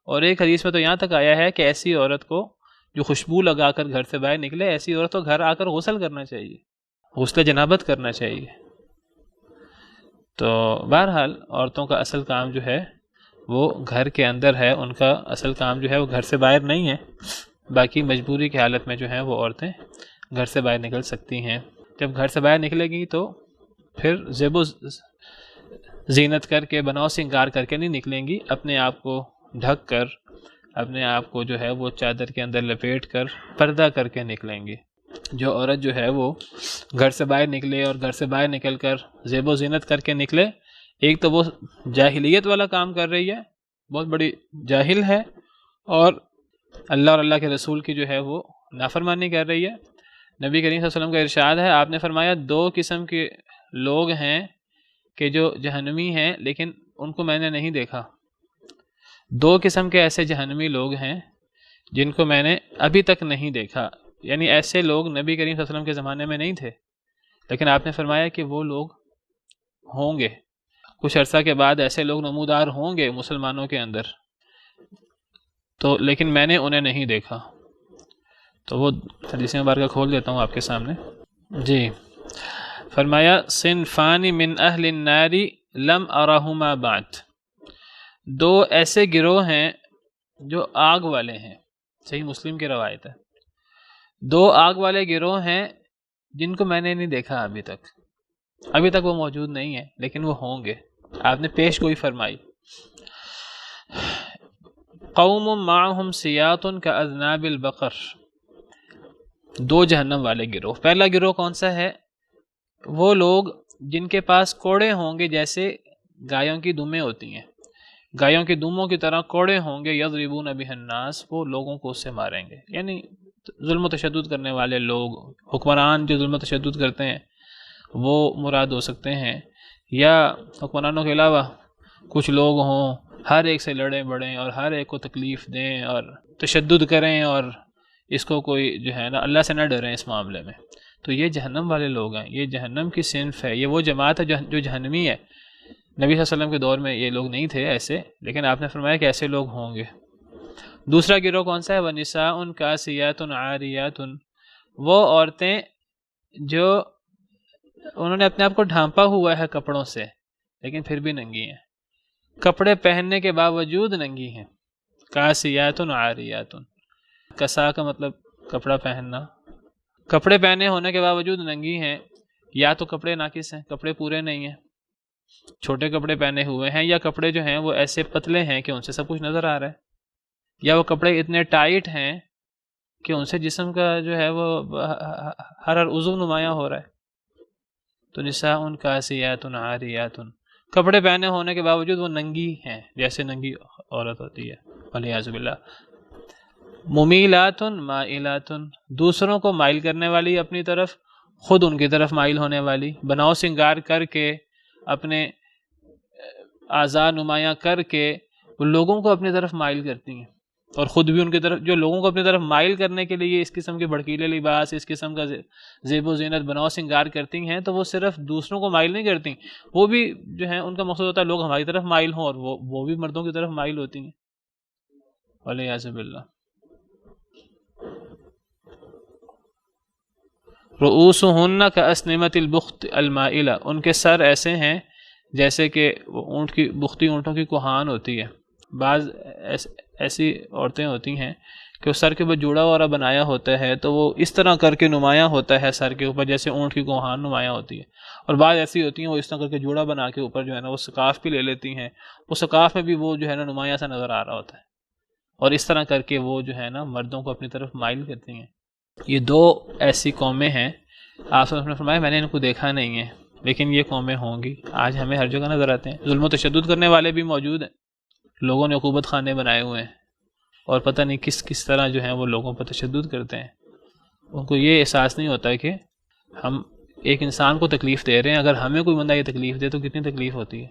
اور ایک حدیث میں تو یہاں تک آیا ہے کہ ایسی عورت کو جو خوشبو لگا کر گھر سے باہر نکلے، ایسی عورت کو گھر آ کر غسل کرنا چاہیے، غسل جنابت کرنا چاہیے. تو بہرحال عورتوں کا اصل کام جو ہے وہ گھر کے اندر ہے، ان کا اصل کام جو ہے وہ گھر سے باہر نہیں ہے. باقی مجبوری کی حالت میں جو ہیں وہ عورتیں گھر سے باہر نکل سکتی ہیں. جب گھر سے باہر نکلے گی تو پھر زیب و زینت کر کے، بناؤ سنگار کر کے نہیں نکلیں گی، اپنے آپ کو ڈھک کر، اپنے آپ کو جو ہے وہ چادر کے اندر لپیٹ کر پردہ کر کے نکلیں گی. جو عورت جو ہے وہ گھر سے باہر نکلے اور گھر سے باہر نکل کر زیب و زینت کر کے نکلے، ایک تو وہ جاہلیت والا کام کر رہی ہے، بہت بڑی جاہل ہے، اور اللہ اور اللہ کے رسول کی جو ہے وہ نافرمانی کر رہی ہے. نبی کریم صلی اللہ علیہ وسلم کا ارشاد ہے، آپ نے فرمایا 2 قسم کے لوگ ہیں کہ جو جہنمی ہیں لیکن ان کو میں نے نہیں دیکھا. 2 قسم کے ایسے جہنمی لوگ ہیں جن کو میں نے ابھی تک نہیں دیکھا. یعنی ایسے لوگ نبی کریم صلی اللہ علیہ وسلم کے زمانے میں نہیں تھے، لیکن آپ نے فرمایا کہ وہ لوگ ہوں گے. کچھ عرصہ کے بعد ایسے لوگ نمودار ہوں گے مسلمانوں کے اندر، تو لیکن میں نے انہیں نہیں دیکھا۔ تو وہ حدیث مبارکہ کھول دیتا ہوں آپ کے سامنے۔ جی فرمایا صنفان من اہل النار لم ارہما بعد، دو ایسے گروہ ہیں جو آگ والے ہیں، صحیح مسلم کی روایت ہے، دو آگ والے گروہ ہیں جن کو میں نے نہیں دیکھا ابھی تک وہ موجود نہیں ہیں لیکن وہ ہوں گے۔ آپ نے پیش گوئی فرمائی، قوم معہم سیاط کاذناب البقر، دو جہنم والے گروہ۔ پہلا گروہ کون سا ہے؟ وہ لوگ جن کے پاس کوڑے ہوں گے جیسے گایوں کی دمیں ہوتی ہیں، گایوں کی دموں کی طرح کوڑے ہوں گے، یضربون بہ الناس، وہ لوگوں کو اس سے ماریں گے۔ یعنی ظلم و تشدد کرنے والے لوگ، حکمران جو ظلم و تشدد کرتے ہیں وہ مراد ہو سکتے ہیں، یا حکمرانوں کے علاوہ کچھ لوگ ہوں ہر ایک سے لڑیں بڑھیں اور ہر ایک کو تکلیف دیں اور تشدد کریں اور اس کو کوئی جو ہے نا اللہ سے نہ ڈریں اس معاملے میں، تو یہ جہنم والے لوگ ہیں، یہ جہنم کی صنف ہے، یہ وہ جماعت ہے جو جہنمی ہے۔ نبی صلی اللہ علیہ وسلم کے دور میں یہ لوگ نہیں تھے ایسے، لیکن آپ نے فرمایا کہ ایسے لوگ ہوں گے۔ دوسرا گروہ کون سا ہے؟ وَنِسَاءٌ كَاسِيَاتٌ عَارِيَاتٌ، وہ عورتیں جو انہوں نے اپنے آپ کو ڈھانپا ہوا ہے کپڑوں سے لیکن پھر بھی ننگی ہیں، کپڑے پہننے کے باوجود ننگی ہیں۔ کاسیات عاریات، کسا کا مطلب کپڑا پہننا، کپڑے پہنے ہونے کے باوجود ننگی ہیں، یا تو کپڑے ناقص ہیں، کپڑے پورے نہیں ہیں، چھوٹے کپڑے پہنے ہوئے ہیں، یا کپڑے جو ہیں وہ ایسے پتلے ہیں کہ ان سے سب کچھ نظر آ رہا ہے، یا وہ کپڑے اتنے ٹائٹ ہیں کہ ان سے جسم کا جو ہے وہ ہر عضو نمایاں ہو رہا ہے۔ تو نساء کاسیات عاریات، کپڑے پہنے ہونے کے باوجود وہ ننگی ہیں جیسے ننگی عورت ہوتی ہے، والعیاذ باللہ۔ ممیلات مائلات، دوسروں کو مائل کرنے والی اپنی طرف، خود ان کی طرف مائل ہونے والی، بناؤ سنگار کر کے اپنے اعضاء نمایاں کر کے وہ لوگوں کو اپنی طرف مائل کرتی ہیں، اور خود بھی ان کی طرف، جو لوگوں کو اپنی طرف مائل کرنے کے لیے اس قسم کے بھڑکیلے لباس، اس قسم کا زیب و زینت بناؤ سنگار کرتی ہیں، تو وہ صرف دوسروں کو مائل نہیں کرتی، وہ بھی جو ہیں ان کا مقصد ہوتا ہے لوگ ہماری طرف مائل ہوں، اور وہ بھی مردوں کی طرف مائل ہوتی ہیں، والعیاذ باللہ۔ رؤوسہن کاسنمۃ البخت المائلہ، ان کے سر ایسے ہیں جیسے کہ اونٹ کی بختی، اونٹوں کی کوہان ہوتی ہے۔ بعض ایسی عورتیں ہوتی ہیں کہ وہ سر کے اوپر جوڑا وغیرہ بنایا ہوتا ہے تو وہ اس طرح کر کے نمایاں ہوتا ہے سر کے اوپر جیسے اونٹ کی کوہان نمایاں ہوتی ہے، اور بعض ایسی ہوتی ہیں وہ اس طرح کر کے جوڑا بنا کے اوپر جو ہے نا وہ سقاف بھی لے لیتی ہیں، وہ سقاف میں بھی وہ جو ہے نا نمایاں سا نظر آ رہا ہوتا ہے، اور اس طرح کر کے وہ جو ہے نا مردوں کو اپنی طرف مائل کرتی ہیں۔ یہ دو ایسی قومیں ہیں، آپ نے فرمایا میں نے ان کو دیکھا نہیں ہے لیکن یہ قومیں ہوں گی، آج ہمیں ہر جگہ نظر آتے ہیں۔ ظلم و تشدد کرنے والے بھی موجود ہیں، لوگوں نے عقوبت خانے بنائے ہوئے ہیں، اور پتہ نہیں کس طرح جو ہیں وہ لوگوں پر تشدد کرتے ہیں، ان کو یہ احساس نہیں ہوتا ہے کہ ہم ایک انسان کو تکلیف دے رہے ہیں، اگر ہمیں کوئی بندہ یہ تکلیف دے تو کتنی تکلیف ہوتی ہے،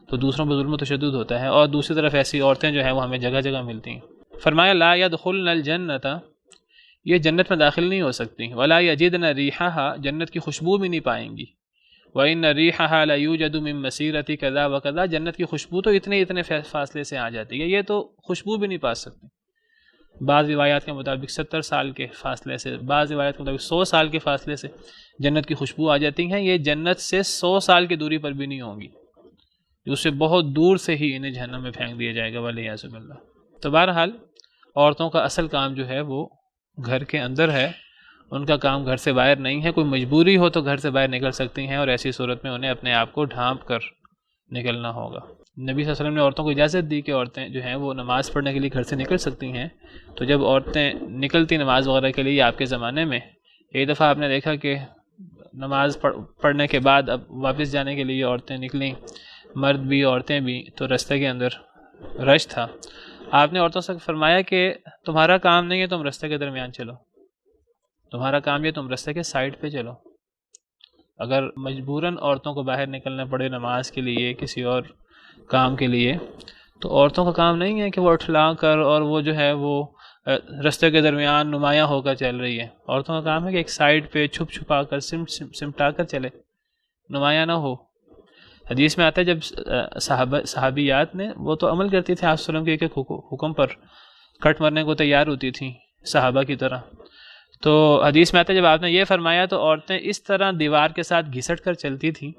تو دوسروں پر ظلم و تشدد ہوتا ہے، اور دوسری طرف ایسی عورتیں جو ہیں وہ ہمیں جگہ جگہ ملتی ہیں۔ فرمایا لا يدخلن الجنۃ، یہ جنت میں داخل نہیں ہو سکتی، ولا یجدن ریحھا، جنت کی خوشبو بھی نہیں پائیں گی، وَإِنَّ رِيحَهَا لَيُوجَدُ مِن مَسِيرَةِ كَذَا وَكَذَا، جنت کی خوشبو تو اتنے فاصلے سے آ جاتی ہے، یہ تو خوشبو بھی نہیں پا سکتی۔ بعض روایات کے مطابق 70 سال کے فاصلے سے، بعض روایات کے مطابق 100 سال کے فاصلے سے جنت کی خوشبو آ جاتی ہیں، یہ جنت سے 100 سال کی دوری پر بھی نہیں ہوں گی، اس سے بہت دور سے ہی انہیں جہنم میں پھینک دیا جائے گا، والعیاذ باللہ۔ تو بہرحال عورتوں کا اصل کام جو ہے وہ گھر کے اندر ہے، ان کا کام گھر سے باہر نہیں ہے، کوئی مجبوری ہو تو گھر سے باہر نکل سکتی ہیں، اور ایسی صورت میں انہیں اپنے آپ کو ڈھانپ کر نکلنا ہوگا۔ نبی صلی اللہ علیہ وسلم نے عورتوں کو اجازت دی کہ عورتیں جو ہیں وہ نماز پڑھنے کے لیے گھر سے نکل سکتی ہیں، تو جب عورتیں نکلتی نماز وغیرہ کے لیے آپ کے زمانے میں، ایک دفعہ آپ نے دیکھا کہ نماز پڑھنے کے بعد اب واپس جانے کے لیے عورتیں نکلیں، مرد بھی عورتیں بھی، تو راستے کے اندر رش تھا، آپ نے عورتوں سے فرمایا کہ تمہارا کام نہیں ہے تم راستے کے درمیان چلو، تمہارا کام یہ تم راستے کے سائڈ پہ چلو۔ اگر مجبوراً عورتوں کو باہر نکلنا پڑے نماز کے لیے، کسی اور کام کے لیے، تو عورتوں کا کام نہیں ہے کہ وہ اٹھلا کر اور وہ جو ہے وہ راستے کے درمیان نمایاں ہو کر چل رہی ہے، عورتوں کا کام ہے کہ ایک سائڈ پہ چھپا کر سمٹا کر چلے، نمایاں نہ ہو۔ حدیث میں آتا ہے جب صحابیات نے وہ تو عمل کرتی تھے آپ صلی اللہ علیہ وسلم کے حکم پر، کٹ مرنے کو تیار ہوتی تھیں صحابہ کی طرح. تو حدیث میں آتا ہے جب آپ نے یہ فرمایا تو عورتیں اس طرح دیوار کے ساتھ گھسٹ کر چلتی تھیں،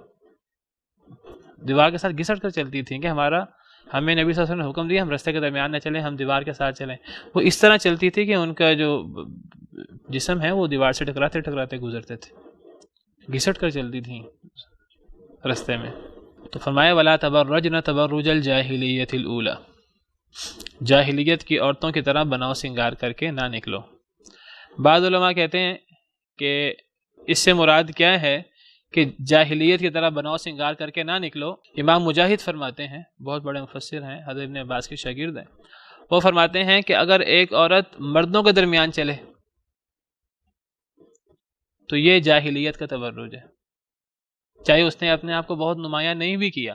دیوار کے ساتھ گھسٹ کر چلتی تھیں کہ ہمیں نبی صلی اللہ علیہ وسلم نے حکم دیا ہم رستے کے درمیان نہ چلیں، ہم دیوار کے ساتھ چلیں. وہ اس طرح چلتی تھی کہ ان کا جو جسم ہے وہ دیوار سے ٹکراتے ٹکراتے گزرتے تھے، گھسٹ کر چلتی تھیں رستے میں. تو فرمایا وَلَا تَبَرَّجْنَ تَبَرُّجَ الْجَاهِلِيَّةِ الْأُولَى، جاہلیت کی عورتوں کی طرح بناؤ سنگار کر کے نہ نکلو. بعض علماء کہتے ہیں کہ اس سے مراد کیا ہے کہ جاہلیت کی طرح بناؤ سنگار کر کے نہ نکلو. امام مجاہد فرماتے ہیں، بہت بڑے مفسر ہیں، حضرت ابن عباس کے شاگرد ہیں، وہ فرماتے ہیں کہ اگر ایک عورت مردوں کے درمیان چلے تو یہ جاہلیت کا تبرج ہے، چاہے اس نے اپنے آپ کو بہت نمایاں نہیں بھی کیا،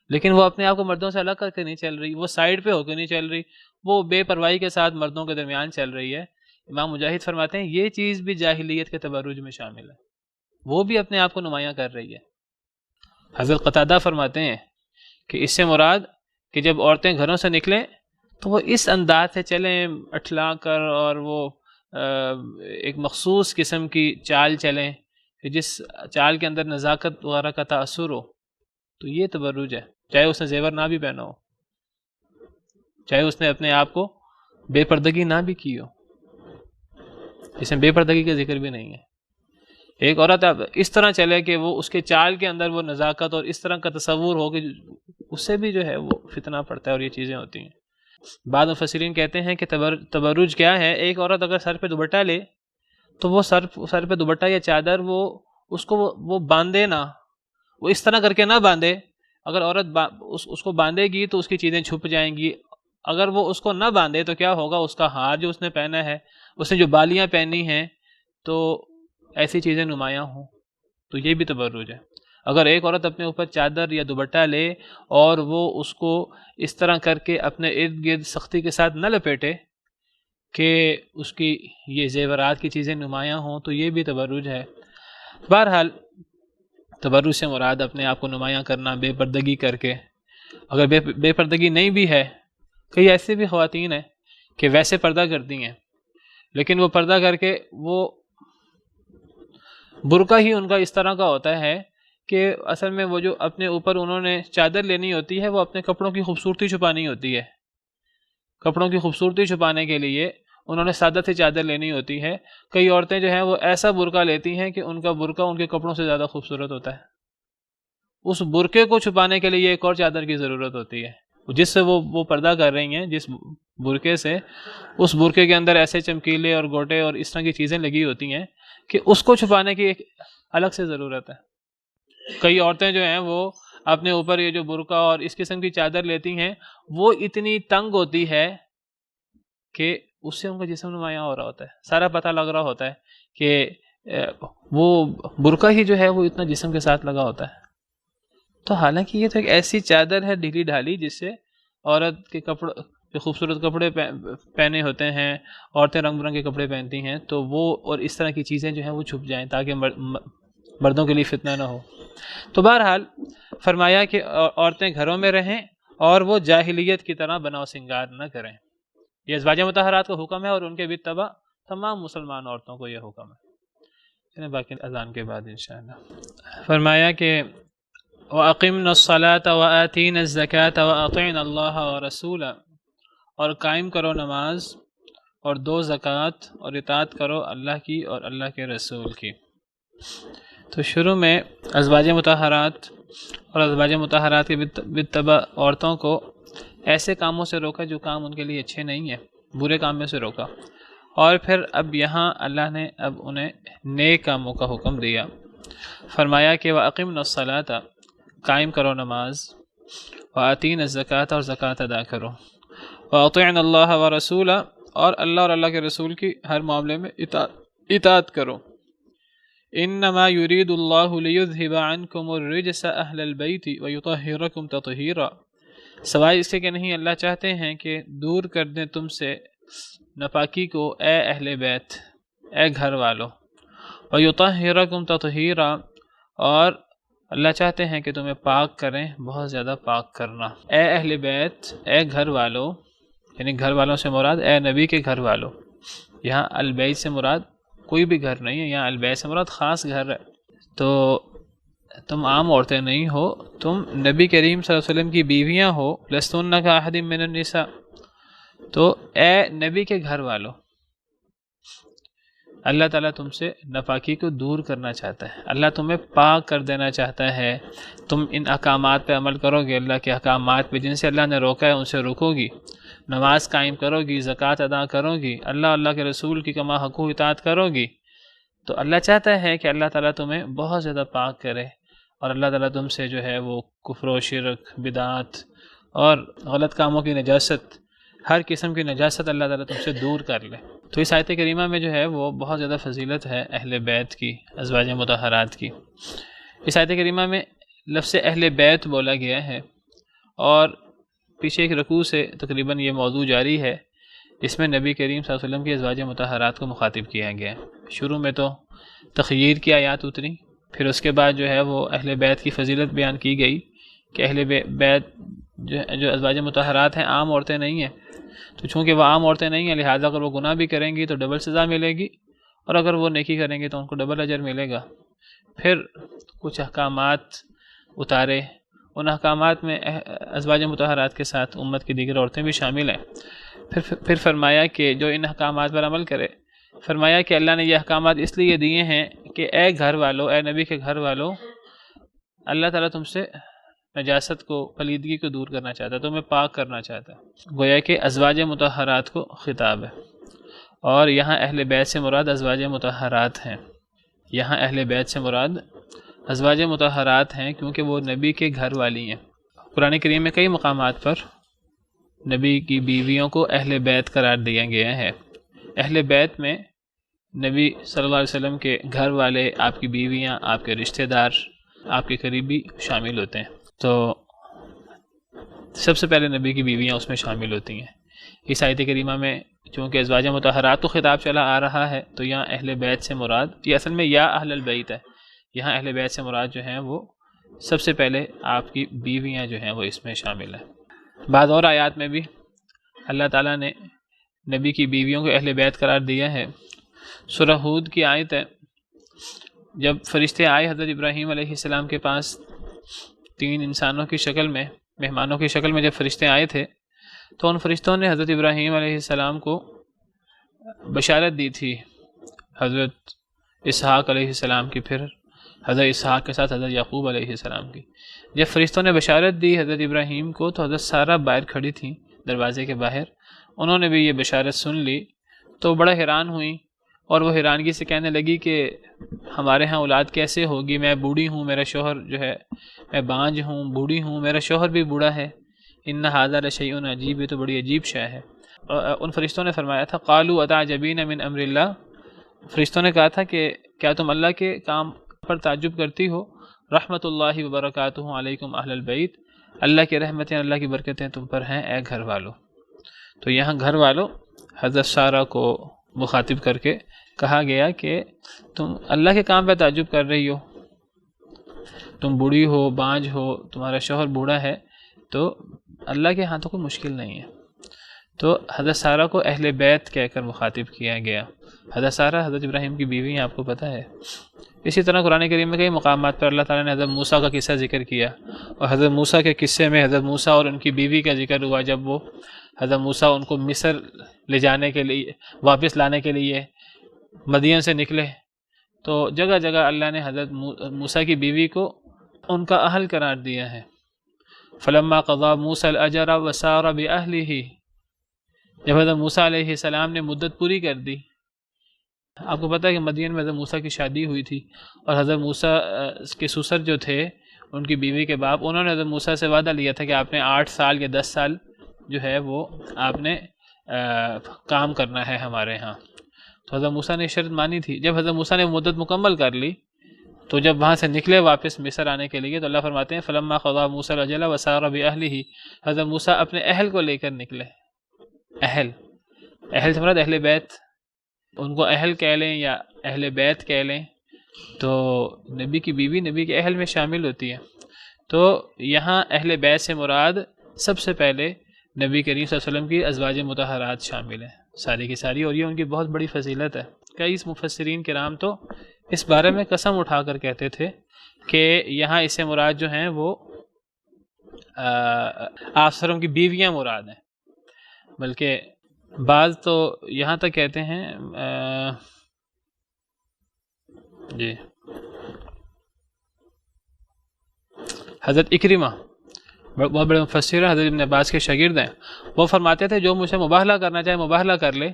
لیکن وہ اپنے آپ کو مردوں سے الگ کر کے نہیں چل رہی، وہ سائیڈ پہ ہو کے نہیں چل رہی، وہ بے پرواہی کے ساتھ مردوں کے درمیان چل رہی ہے. امام مجاہد فرماتے ہیں یہ چیز بھی جاہلیت کے تبرج میں شامل ہے، وہ بھی اپنے آپ کو نمایاں کر رہی ہے. حضرت قتادہ فرماتے ہیں کہ اس سے مراد کہ جب عورتیں گھروں سے نکلیں تو وہ اس انداز سے چلیں اٹھلا کر، اور وہ ایک مخصوص قسم کی چال چلیں کہ جس چال کے اندر نزاکت وغیرہ کا تاثر ہو. تو یہ تبرج ہے، چاہے اس نے زیور نہ بھی پہنا ہو، چاہے اس نے اپنے آپ کو بے پردگی نہ بھی کی ہو. اس میں بے پردگی کا ذکر بھی نہیں ہے. ایک عورت اس طرح چلے کہ وہ اس کے چال کے اندر وہ نزاکت اور اس طرح کا تصور ہو کہ اس سے بھی جو ہے وہ فتنہ پڑتا ہے اور یہ چیزیں ہوتی ہیں. بعض مفسرین کہتے ہیں کہ تبرج کیا ہے، ایک عورت اگر سر پہ دوپٹہ لے تو وہ سر پہ دوپٹہ یا چادر اس کو باندھے نہ، وہ اس طرح کر کے نہ باندھے. اگر عورت اس کو باندھے گی تو اس کی چیزیں چھپ جائیں گی. اگر وہ اس کو نہ باندھے تو کیا ہوگا، اس کا ہار جو اس نے پہنا ہے، اس نے جو بالیاں پہنی ہیں، تو ایسی چیزیں نمایاں ہوں. تو یہ بھی تبرج ہے. اگر ایک عورت اپنے اوپر چادر یا دوپٹہ لے اور وہ اس کو اس طرح کر کے اپنے ارد گرد سختی کے ساتھ نہ لپیٹے کہ اس کی یہ زیورات کی چیزیں نمایاں ہوں، تو یہ بھی تبرج ہے. بہرحال تبرج سے مراد اپنے آپ کو نمایاں کرنا بے پردگی کر کے. اگر بے پردگی نہیں بھی ہے، کئی ایسی بھی خواتین ہیں کہ ویسے پردہ کرتی ہیں لیکن وہ پردہ کر کے وہ برقع ہی ان کا اس طرح کا ہوتا ہے کہ اصل میں وہ جو اپنے اوپر انہوں نے چادر لینی ہوتی ہے وہ اپنے کپڑوں کی خوبصورتی چھپانی ہوتی ہے. کپڑوں کی خوبصورتی چھپانے کے لیے انہوں نے سادہ سی چادر لینی ہوتی ہے. کئی عورتیں جو ہیں وہ ایسا برقع لیتی ہیں کہ ان کا برقع ان کے کپڑوں سے زیادہ خوبصورت ہوتا ہے. اس برقعے کو چھپانے کے لیے ایک اور چادر کی ضرورت ہوتی ہے جس سے وہ پردہ کر رہی ہیں. جس برقعے سے، اس برقعے کے اندر ایسے چمکیلے اور گوٹے اور اس طرح کی چیزیں لگی ہوتی ہیں کہ اس کو چھپانے کی ایک الگ سے ضرورت ہے. کئی عورتیں جو ہیں وہ اپنے اوپر یہ جو برقع اور اس قسم کی چادر لیتی ہیں وہ اتنی تنگ ہوتی ہے کہ اس سے ان کا جسم نمایاں ہو رہا ہوتا ہے، سارا پتہ لگ رہا ہوتا ہے کہ وہ برقع ہی جو ہے وہ اتنا جسم کے ساتھ لگا ہوتا ہے. تو حالانکہ یہ تو ایک ایسی چادر ہے ڈھیلی ڈھالی جس سے عورت کے کپڑے جو خوبصورت کپڑے پہنے ہوتے ہیں، عورتیں رنگ برنگ کے کپڑے پہنتی ہیں، تو وہ اور اس طرح کی چیزیں جو ہیں وہ چھپ جائیں تاکہ مردوں کے لیے فتنہ نہ ہو. تو بہرحال فرمایا کہ عورتیں گھروں میں رہیں اور وہ جاہلیت کی طرح بناؤ سنگار نہ کریں. یہ ازواج مطہرات کا حکم ہے اور ان کے بالتبع تمام مسلمان عورتوں کو یہ حکم ہے. باقی اذان کے بعد انشاءاللہ فرمایا کہ وَأَقِمْنَا الصَّلَاةَ وَآتِينَا الزَّكَاةَ وَأَطِعْنَا اللَّهَ وَرَسُولَهُ، اور قائم کرو نماز اور دو زکوٰۃ اور اطاعت کرو اللہ کی اور اللہ کے رسول کی. تو شروع میں ازواج مطہرات اور ازواج مطہرات کے بالتبع عورتوں کو ایسے کاموں سے روکا جو کام ان کے لیے اچھے نہیں ہیں، برے کام میں سے روکا. اور پھر اب یہاں اللہ نے اب انہیں نیک کاموں کا حکم دیا. فرمایا کہ وَأَقِمْنَا الصَّلَاةَ، قائم کرو نماز، وَآتِينَا الزَّكَاةَ اور زکوٰۃ ادا کرو، وَأَطِعْنَا اللَّهَ وَرَسُولَهُ اور اللہ اور اللہ کے رسول کی ہر معاملے میں اطاعت کرو. انما يريد الله ليذهب عنكم الرجس اهل البيت ويطهركم تطهيرا، سوائے اس کے کہ نہیں اللہ چاہتے ہیں کہ دور کر دیں تم سے ناپاکی کو اے اہل بیت، اے گھر والو، ويطهركم تطهيرا اور اللہ چاہتے ہیں کہ تمہیں پاک کریں، بہت زیادہ پاک کرنا۔ اے اہل بیت، اے گھر والوں، یعنی گھر والوں سے مراد اے نبی کے گھر والوں۔ یہاں البیت سے مراد کوئی بھی گھر نہیں ہے، یہاں البیت سے مراد خاص گھر ہے۔ تو تم عام عورتیں نہیں ہو، تم نبی کریم صلی اللہ علیہ وسلم کی بیویاں ہو۔ لستن کاحد من النساء، تو اے نبی کے گھر والوں، اللہ تعالیٰ تم سے ناپاکی کو دور کرنا چاہتا ہے، اللہ تمہیں پاک کر دینا چاہتا ہے۔ تم ان احکامات پہ عمل کرو گے، اللہ کے احکامات پہ جن سے اللہ نے روکا ہے ان سے رکو گی، نماز قائم کرو گی، زکوٰۃ ادا کرو گی، اللہ کے رسول کی کما حقوق اطاعت کرو گی، تو اللہ چاہتا ہے کہ اللہ تعالیٰ تمہیں بہت زیادہ پاک کرے، اور اللہ تعالیٰ تم سے جو ہے وہ کفر و شرک، بدعات اور غلط کاموں کی نجاست، ہر قسم کی نجاست اللہ تعالیٰ تم سے دور کر لے۔ تو اس آیت کریمہ میں جو ہے وہ بہت زیادہ فضیلت ہے اہل بیت کی، ازواج مطہرات کی۔ اس آیت کریمہ میں لفظ اہل بیت بولا گیا ہے، اور پیچھے ایک رکوع سے تقریباً یہ موضوع جاری ہے، جس میں نبی کریم صلی اللہ علیہ وسلم کی ازواج مطہرات کو مخاطب کیا گیا ہے۔ شروع میں تو تخییر کی آیات اتری، پھر اس کے بعد جو ہے وہ اہل بیت کی فضیلت بیان کی گئی کہ اہل بیت جو ازواج مطہرات ہیں عام عورتیں نہیں ہیں، تو چونکہ وہ عام عورتیں نہیں ہیں لہٰذا اگر وہ گناہ بھی کریں گی تو ڈبل سزا ملے گی، اور اگر وہ نیکی کریں گے تو ان کو ڈبل اجر ملے گا۔ پھر کچھ احکامات اتارے، ان احکامات میں ازواج مطہرات کے ساتھ امت کی دیگر عورتیں بھی شامل ہیں۔ پھر فرمایا کہ جو ان احکامات پر عمل کرے، فرمایا کہ اللہ نے یہ احکامات اس لیے دیے ہیں کہ اے گھر والو، اے نبی کے گھر والو، اللہ تعالیٰ تم سے نجاست کو، پلیدگی کو دور کرنا چاہتا ہے، تمہیں پاک کرنا چاہتا ہے۔ گویا کہ ازواج مطہرات کو خطاب ہے، اور یہاں اہل بیت سے مراد ازواج مطہرات ہیں، یہاں اہل بیت سے مراد ازواج مطہرات ہیں، کیونکہ وہ نبی کے گھر والی ہیں۔ قرآن کریم میں کئی مقامات پر نبی کی بیویوں کو اہل بیت قرار دیا گیا ہے۔ اہل بیت میں نبی صلی اللہ علیہ وسلم کے گھر والے، آپ کی بیویاں، آپ کے رشتہ دار، آپ کے قریبی شامل ہوتے ہیں۔ تو سب سے پہلے نبی کی بیویاں اس میں شامل ہوتی ہیں۔ اس آیت کریمہ میں چونکہ ازواج مطہرات کو خطاب چلا آ رہا ہے، تو یہاں اہل بیت سے مراد، یہ اصل میں یا اہل البیت ہے، یہاں اہل بیت سے مراد جو ہیں وہ سب سے پہلے آپ کی بیویاں جو ہیں وہ اس میں شامل ہیں۔ بعض اور آیات میں بھی اللہ تعالیٰ نے نبی کی بیویوں کو اہل بیت قرار دیا ہے۔ سورہ ہود کی آیت ہے، جب فرشتے آئے حضرت ابراہیم علیہ السلام کے پاس 3 انسانوں کی شکل میں، مہمانوں کی شکل میں جب فرشتے آئے تھے، تو ان فرشتوں نے حضرت ابراہیم علیہ السلام کو بشارت دی تھی حضرت اسحاق علیہ السلام کی، پھر حضرت اسحاق کے ساتھ حضرت یعقوب علیہ السلام کی۔ جب فرشتوں نے بشارت دی حضرت ابراہیم کو، تو حضرت سارہ باہر کھڑی تھیں دروازے کے باہر، انہوں نے بھی یہ بشارت سن لی تو بڑا حیران ہوئیں، اور وہ حیرانگی سے کہنے لگی کہ ہمارے ہاں اولاد کیسے ہوگی، میں بوڑھی ہوں، میرا شوہر جو ہے، میں بانجھ ہوں، بوڑھی ہوں، میرا شوہر بھی بوڑھا ہے، ان ھذا لشیء عجیب، یہ تو بڑی عجیب شے ہے۔ ان فرشتوں نے فرمایا تھا قالوا اتعجبین من امر اللہ، فرشتوں نے کہا تھا کہ کیا تم اللہ کے کام پر تعجب کرتی ہو؟ رحمت اللہ وبرکاتہ علیکم اہل البیت، اللہ کی رحمتیں، اللہ کی برکتیں تم پر ہیں اے گھر والو۔ تو یہاں گھر والو حضرت سارہ کو مخاطب کر کے کہا گیا کہ تم اللہ کے کام پہ تعجب کر رہی ہو، تم بوڑھی ہو، بانجھ ہو، تمہارا شوہر بوڑھا ہے، تو اللہ کے ہاں تو کوئی مشکل نہیں ہے۔ تو حضرت سارہ کو اہل بیت کہہ کر مخاطب کیا گیا۔ حضرت سارہ حضرت ابراہیم کی بیوی ہیں، آپ کو پتہ ہے۔ اسی طرح قرآن کریم میں کئی مقامات پر اللہ تعالیٰ نے حضرت موسیٰ کا قصہ ذکر کیا، اور حضرت موسیٰ کے قصے میں حضرت موسیٰ اور ان کی بیوی کا ذکر ہوا، جب وہ حضرت موسیٰ ان کو مصر لے جانے کے لیے، واپس لانے کے لیے مدین سے نکلے، تو جگہ جگہ اللہ نے حضرت موسیٰ کی بیوی کو ان کا اہل قرار دیا ہے۔ فلما قضى موسى الاجر وسار باهله، جب حضرت موسیٰ علیہ السلام نے مدت پوری کر دی، آپ کو پتہ ہے کہ مدین میں حضرت موسیٰ کی شادی ہوئی تھی، اور حضرت موسیٰ کے سسر جو تھے، ان کی بیوی کے باپ، انہوں نے حضرت موسیٰ سے وعدہ لیا تھا کہ آپ نے 8 سال یا 10 سال جو ہے وہ آپ نے کام کرنا ہے ہمارے ہاں۔ تو حضرت موسیٰ نے شرط مانی تھی۔ جب حضرت موسیٰ نے مدت مکمل کر لی، تو جب وہاں سے نکلے واپس مصر آنے کے لیے، تو اللہ فرماتے ہیں فلما قضى موسى الاجل وسار باهله، حضرت موسیٰ اپنے اہل کو لے کر نکلے۔ اہل سے مراد اہل بیت، ان کو اہل کہہ لیں یا اہل بیت کہہ لیں، تو نبی کی بیوی نبی کے اہل میں شامل ہوتی ہے. تو یہاں اہل بیت سے مراد سب سے پہلے نبی کریم صلی اللہ علیہ وسلم کی ازواج مطہرات شامل ہیں ساری کی ساری، اور یہ ان کی بہت بڑی فضیلت ہے. کئی مفسرین کرام تو اس بارے میں قسم اٹھا کر کہتے تھے کہ یہاں اس سے مراد جو ہیں وہ آپ صلی کی بیویاں مراد ہیں، بلکہ بعض تو یہاں تک کہتے ہیں جی حضرت اکرمہ بہت بڑے مفسر ہیں، حضرت ابن عباس کے شاگرد ہیں، وہ فرماتے تھے جو مجھ سے مباہلہ کرنا چاہے مباہلہ کر لے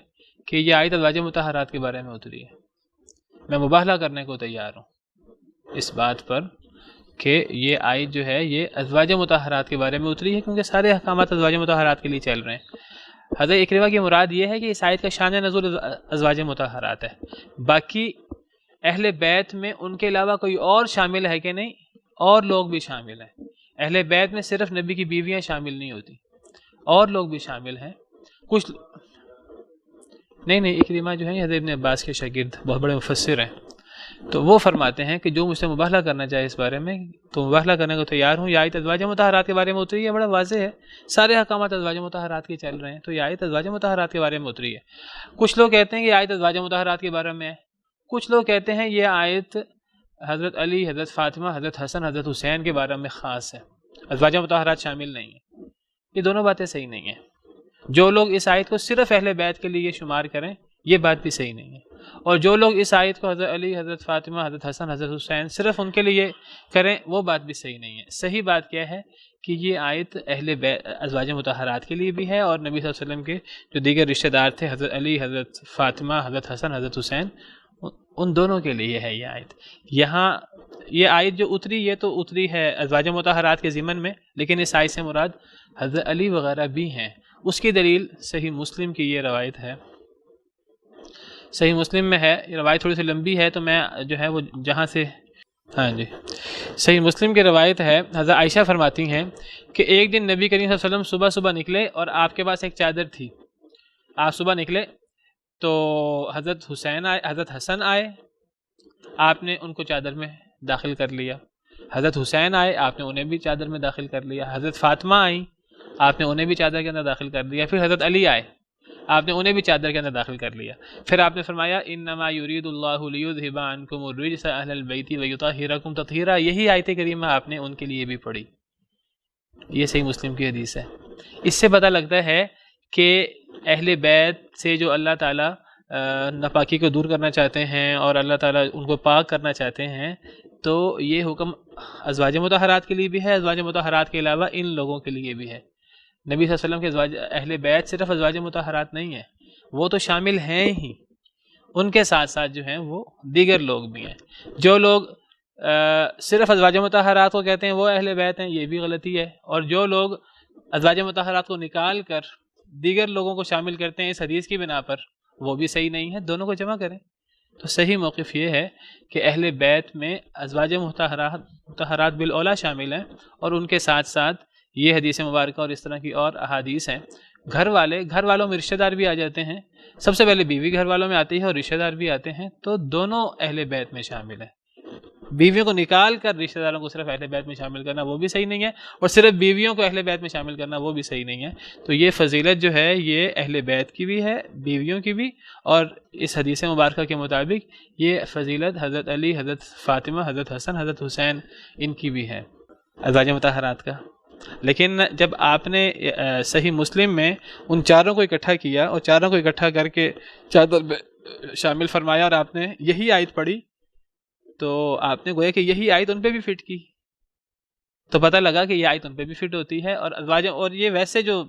کہ یہ آیت ازواج مطہرات کے بارے میں اتری ہے، میں مباہلہ کرنے کو تیار ہوں اس بات پر کہ یہ آیت جو ہے یہ ازواج مطہرات کے بارے میں اتری ہے، کیونکہ سارے احکامات ازواج مطہرات کے لیے چل رہے ہیں. حضرت اکرمہ کی مراد یہ ہے کہ اس آیت کا شان نزول ازواج مطہرات ہے، باقی اہل بیت میں ان کے علاوہ کوئی اور شامل ہے کہ نہیں؟ اور لوگ بھی شامل ہیں. اہل بیت میں صرف نبی کی بیویاں شامل نہیں ہوتی، اور لوگ بھی شامل ہیں. کچھ نہیں اکرمہ جو ہیں حضرت ابن عباس کے شاگرد بہت بڑے مفسر ہیں، تو وہ فرماتے ہیں کہ جو مجھ سے مباہلہ کرنا چاہے اس بارے میں تو مباہلہ کرنے کو تیار ہوں. یہ آیت ازواج مطہرات کے بارے میں اتری ہے، بڑا واضح ہے، سارے احکامات ازواج مطہرات کے چل رہے ہیں، تو یہ آیت ازواج مطہرات کے بارے میں اتری ہے. کچھ لوگ کہتے ہیں کہ یہ آیت ازواج مطہرات کے بارے میں ہے، کچھ لوگ کہتے ہیں یہ آیت حضرت علی، حضرت فاطمہ، حضرت حسن، حضرت حسین کے بارے میں خاص ہے، ازواج مطہرات شامل نہیں ہیں. یہ دونوں باتیں صحیح نہیں ہیں. جو لوگ اس آیت کو صرف اہل بیت کے لیے شمار کریں یہ بات بھی صحیح نہیں ہے، اور جو لوگ اس آیت کو حضرت علی، حضرت فاطمہ، حضرت حسن، حضرت حسین صرف ان کے لیے کریں وہ بات بھی صحیح نہیں ہے. صحیح بات کیا ہے کہ یہ آیت اہل بیت ازواج مطہرات کے لیے بھی ہے، اور نبی صلی اللہ علیہ وسلم کے جو دیگر رشتہ دار تھے حضرت علی، حضرت فاطمہ، حضرت حسن، حضرت حسین، ان دونوں کے لیے ہے یہ آیت. یہاں یہ آیت جو اتری یہ تو اتری ہے ازواج مطہرات کے ضمن میں، لیکن اس آیت سے مراد حضرت علی وغیرہ بھی ہیں. اس کی دلیل صحیح مسلم کی یہ روایت ہے، صحیح مسلم میں ہے. یہ روایت تھوڑی سی لمبی ہے تو میں جو ہے وہ جہاں سے صحیح مسلم کی روایت ہے. حضرت عائشہ فرماتی ہیں کہ ایک دن نبی کریم صلی اللہ علیہ وسلم صبح نکلے اور آپ کے پاس ایک چادر تھی. آپ صبح نکلے تو حضرت حسین آئے، حضرت حسن آئے، آپ نے ان کو چادر میں داخل کر لیا. حضرت حسین آئے، آپ نے انہیں بھی چادر میں داخل کر لیا. حضرت فاطمہ آئیں، آپ نے انہیں بھی چادر کے اندر داخل کر لیا. پھر حضرت علی آئے، آپ نے انہیں بھی چادر کے اندر داخل کر لیا. پھر آپ نے فرمایا انما یرید اللہ لیذھب عنکم الرجس اہل البیت ویطہرکم تطہیرا. یہی آیت کریمہ آپ نے ان کے لیے بھی پڑھی. یہ صحیح مسلم کی حدیث ہے. اس سے پتہ لگتا ہے کہ اہل بیت سے جو اللہ تعالیٰ ناپاکی کو دور کرنا چاہتے ہیں اور اللہ تعالیٰ ان کو پاک کرنا چاہتے ہیں، تو یہ حکم ازواج مطہرات کے لیے بھی ہے، ازواج مطہرات کے علاوہ ان لوگوں کے لیے بھی ہے. نبی صلی اللہ علیہ وسلم کے ازواج اہل بیت صرف ازواج مطہرات نہیں ہیں، وہ تو شامل ہیں ہی، ان کے ساتھ ساتھ جو ہیں وہ دیگر لوگ بھی ہیں. جو لوگ صرف ازواج مطہرات کو کہتے ہیں وہ اہل بیت ہیں، یہ بھی غلطی ہے. اور جو لوگ ازواج مطہرات کو نکال کر دیگر لوگوں کو شامل کرتے ہیں اس حدیث کی بنا پر، وہ بھی صحیح نہیں ہے. دونوں کو جمع کریں تو صحیح موقف یہ ہے کہ اہل بیت میں ازواج مطہرات بالاولیٰ شامل ہیں، اور ان کے ساتھ ساتھ یہ حدیث مبارکہ اور اس طرح کی اور احادیث ہیں. گھر والوں میں رشتہ دار بھی آ جاتے ہیں. سب سے پہلے بیوی گھر والوں میں آتی ہے اور رشتہ دار بھی آتے ہیں، تو دونوں اہل بیت میں شامل ہیں. بیویوں کو نکال کر رشتہ داروں کو صرف اہل بیت میں شامل کرنا وہ بھی صحیح نہیں ہے، اور صرف بیویوں کو اہل بیت میں شامل کرنا وہ بھی صحیح نہیں ہے. تو یہ فضیلت جو ہے یہ اہل بیت کی بھی ہے، بیویوں کی بھی، اور اس حدیث مبارکہ کے مطابق یہ فضیلت حضرت علی، حضرت فاطمہ، حضرت حسن، حضرت حسین ان کی بھی ہے ازواج مطہرات کا. لیکن جب آپ نے صحیح مسلم میں ان چاروں کو اکٹھا کیا اور چاروں کو اکٹھا کر کے چادر میں شامل فرمایا اور آپ نے یہی آیت پڑھی، تو آپ نے گویا کہ یہی آیت ان پہ بھی فٹ کی، تو پتہ لگا کہ یہ آیت ان پہ بھی فٹ ہوتی ہے. اور یہ ویسے جو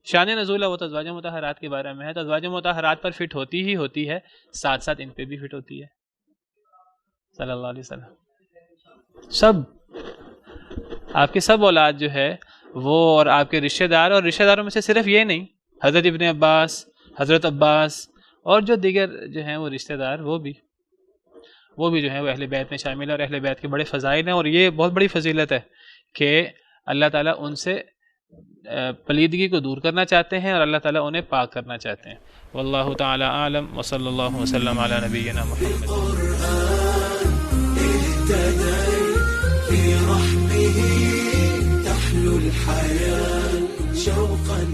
شان نزول ہے وہ تو ازواج مطہرات کے بارے میں ہے، تو ازواج مطہرات پر فٹ ہوتی ہے، ساتھ ساتھ ان پہ بھی فٹ ہوتی ہے. صلی اللہ علیہ وسلم سب آپ کے سب اولاد جو ہے وہ، اور آپ کے رشتہ دار، اور رشتہ داروں میں سے صرف یہ نہیں، حضرت ابن عباس، حضرت عباس اور جو دیگر جو ہیں وہ رشتہ دار وہ بھی جو ہیں وہ اہل بیت میں شامل ہیں، اور اہل بیت کے بڑے فضائل ہیں. اور یہ بہت بڑی فضیلت ہے کہ اللہ تعالیٰ ان سے پلیدگی کو دور کرنا چاہتے ہیں اور اللہ تعالیٰ انہیں پاک کرنا چاہتے ہیں. واللہ تعالی عالم، وصلی اللہ وسلم علی نبینا محمد. تدري في رحمه تحلو الحياة شوقا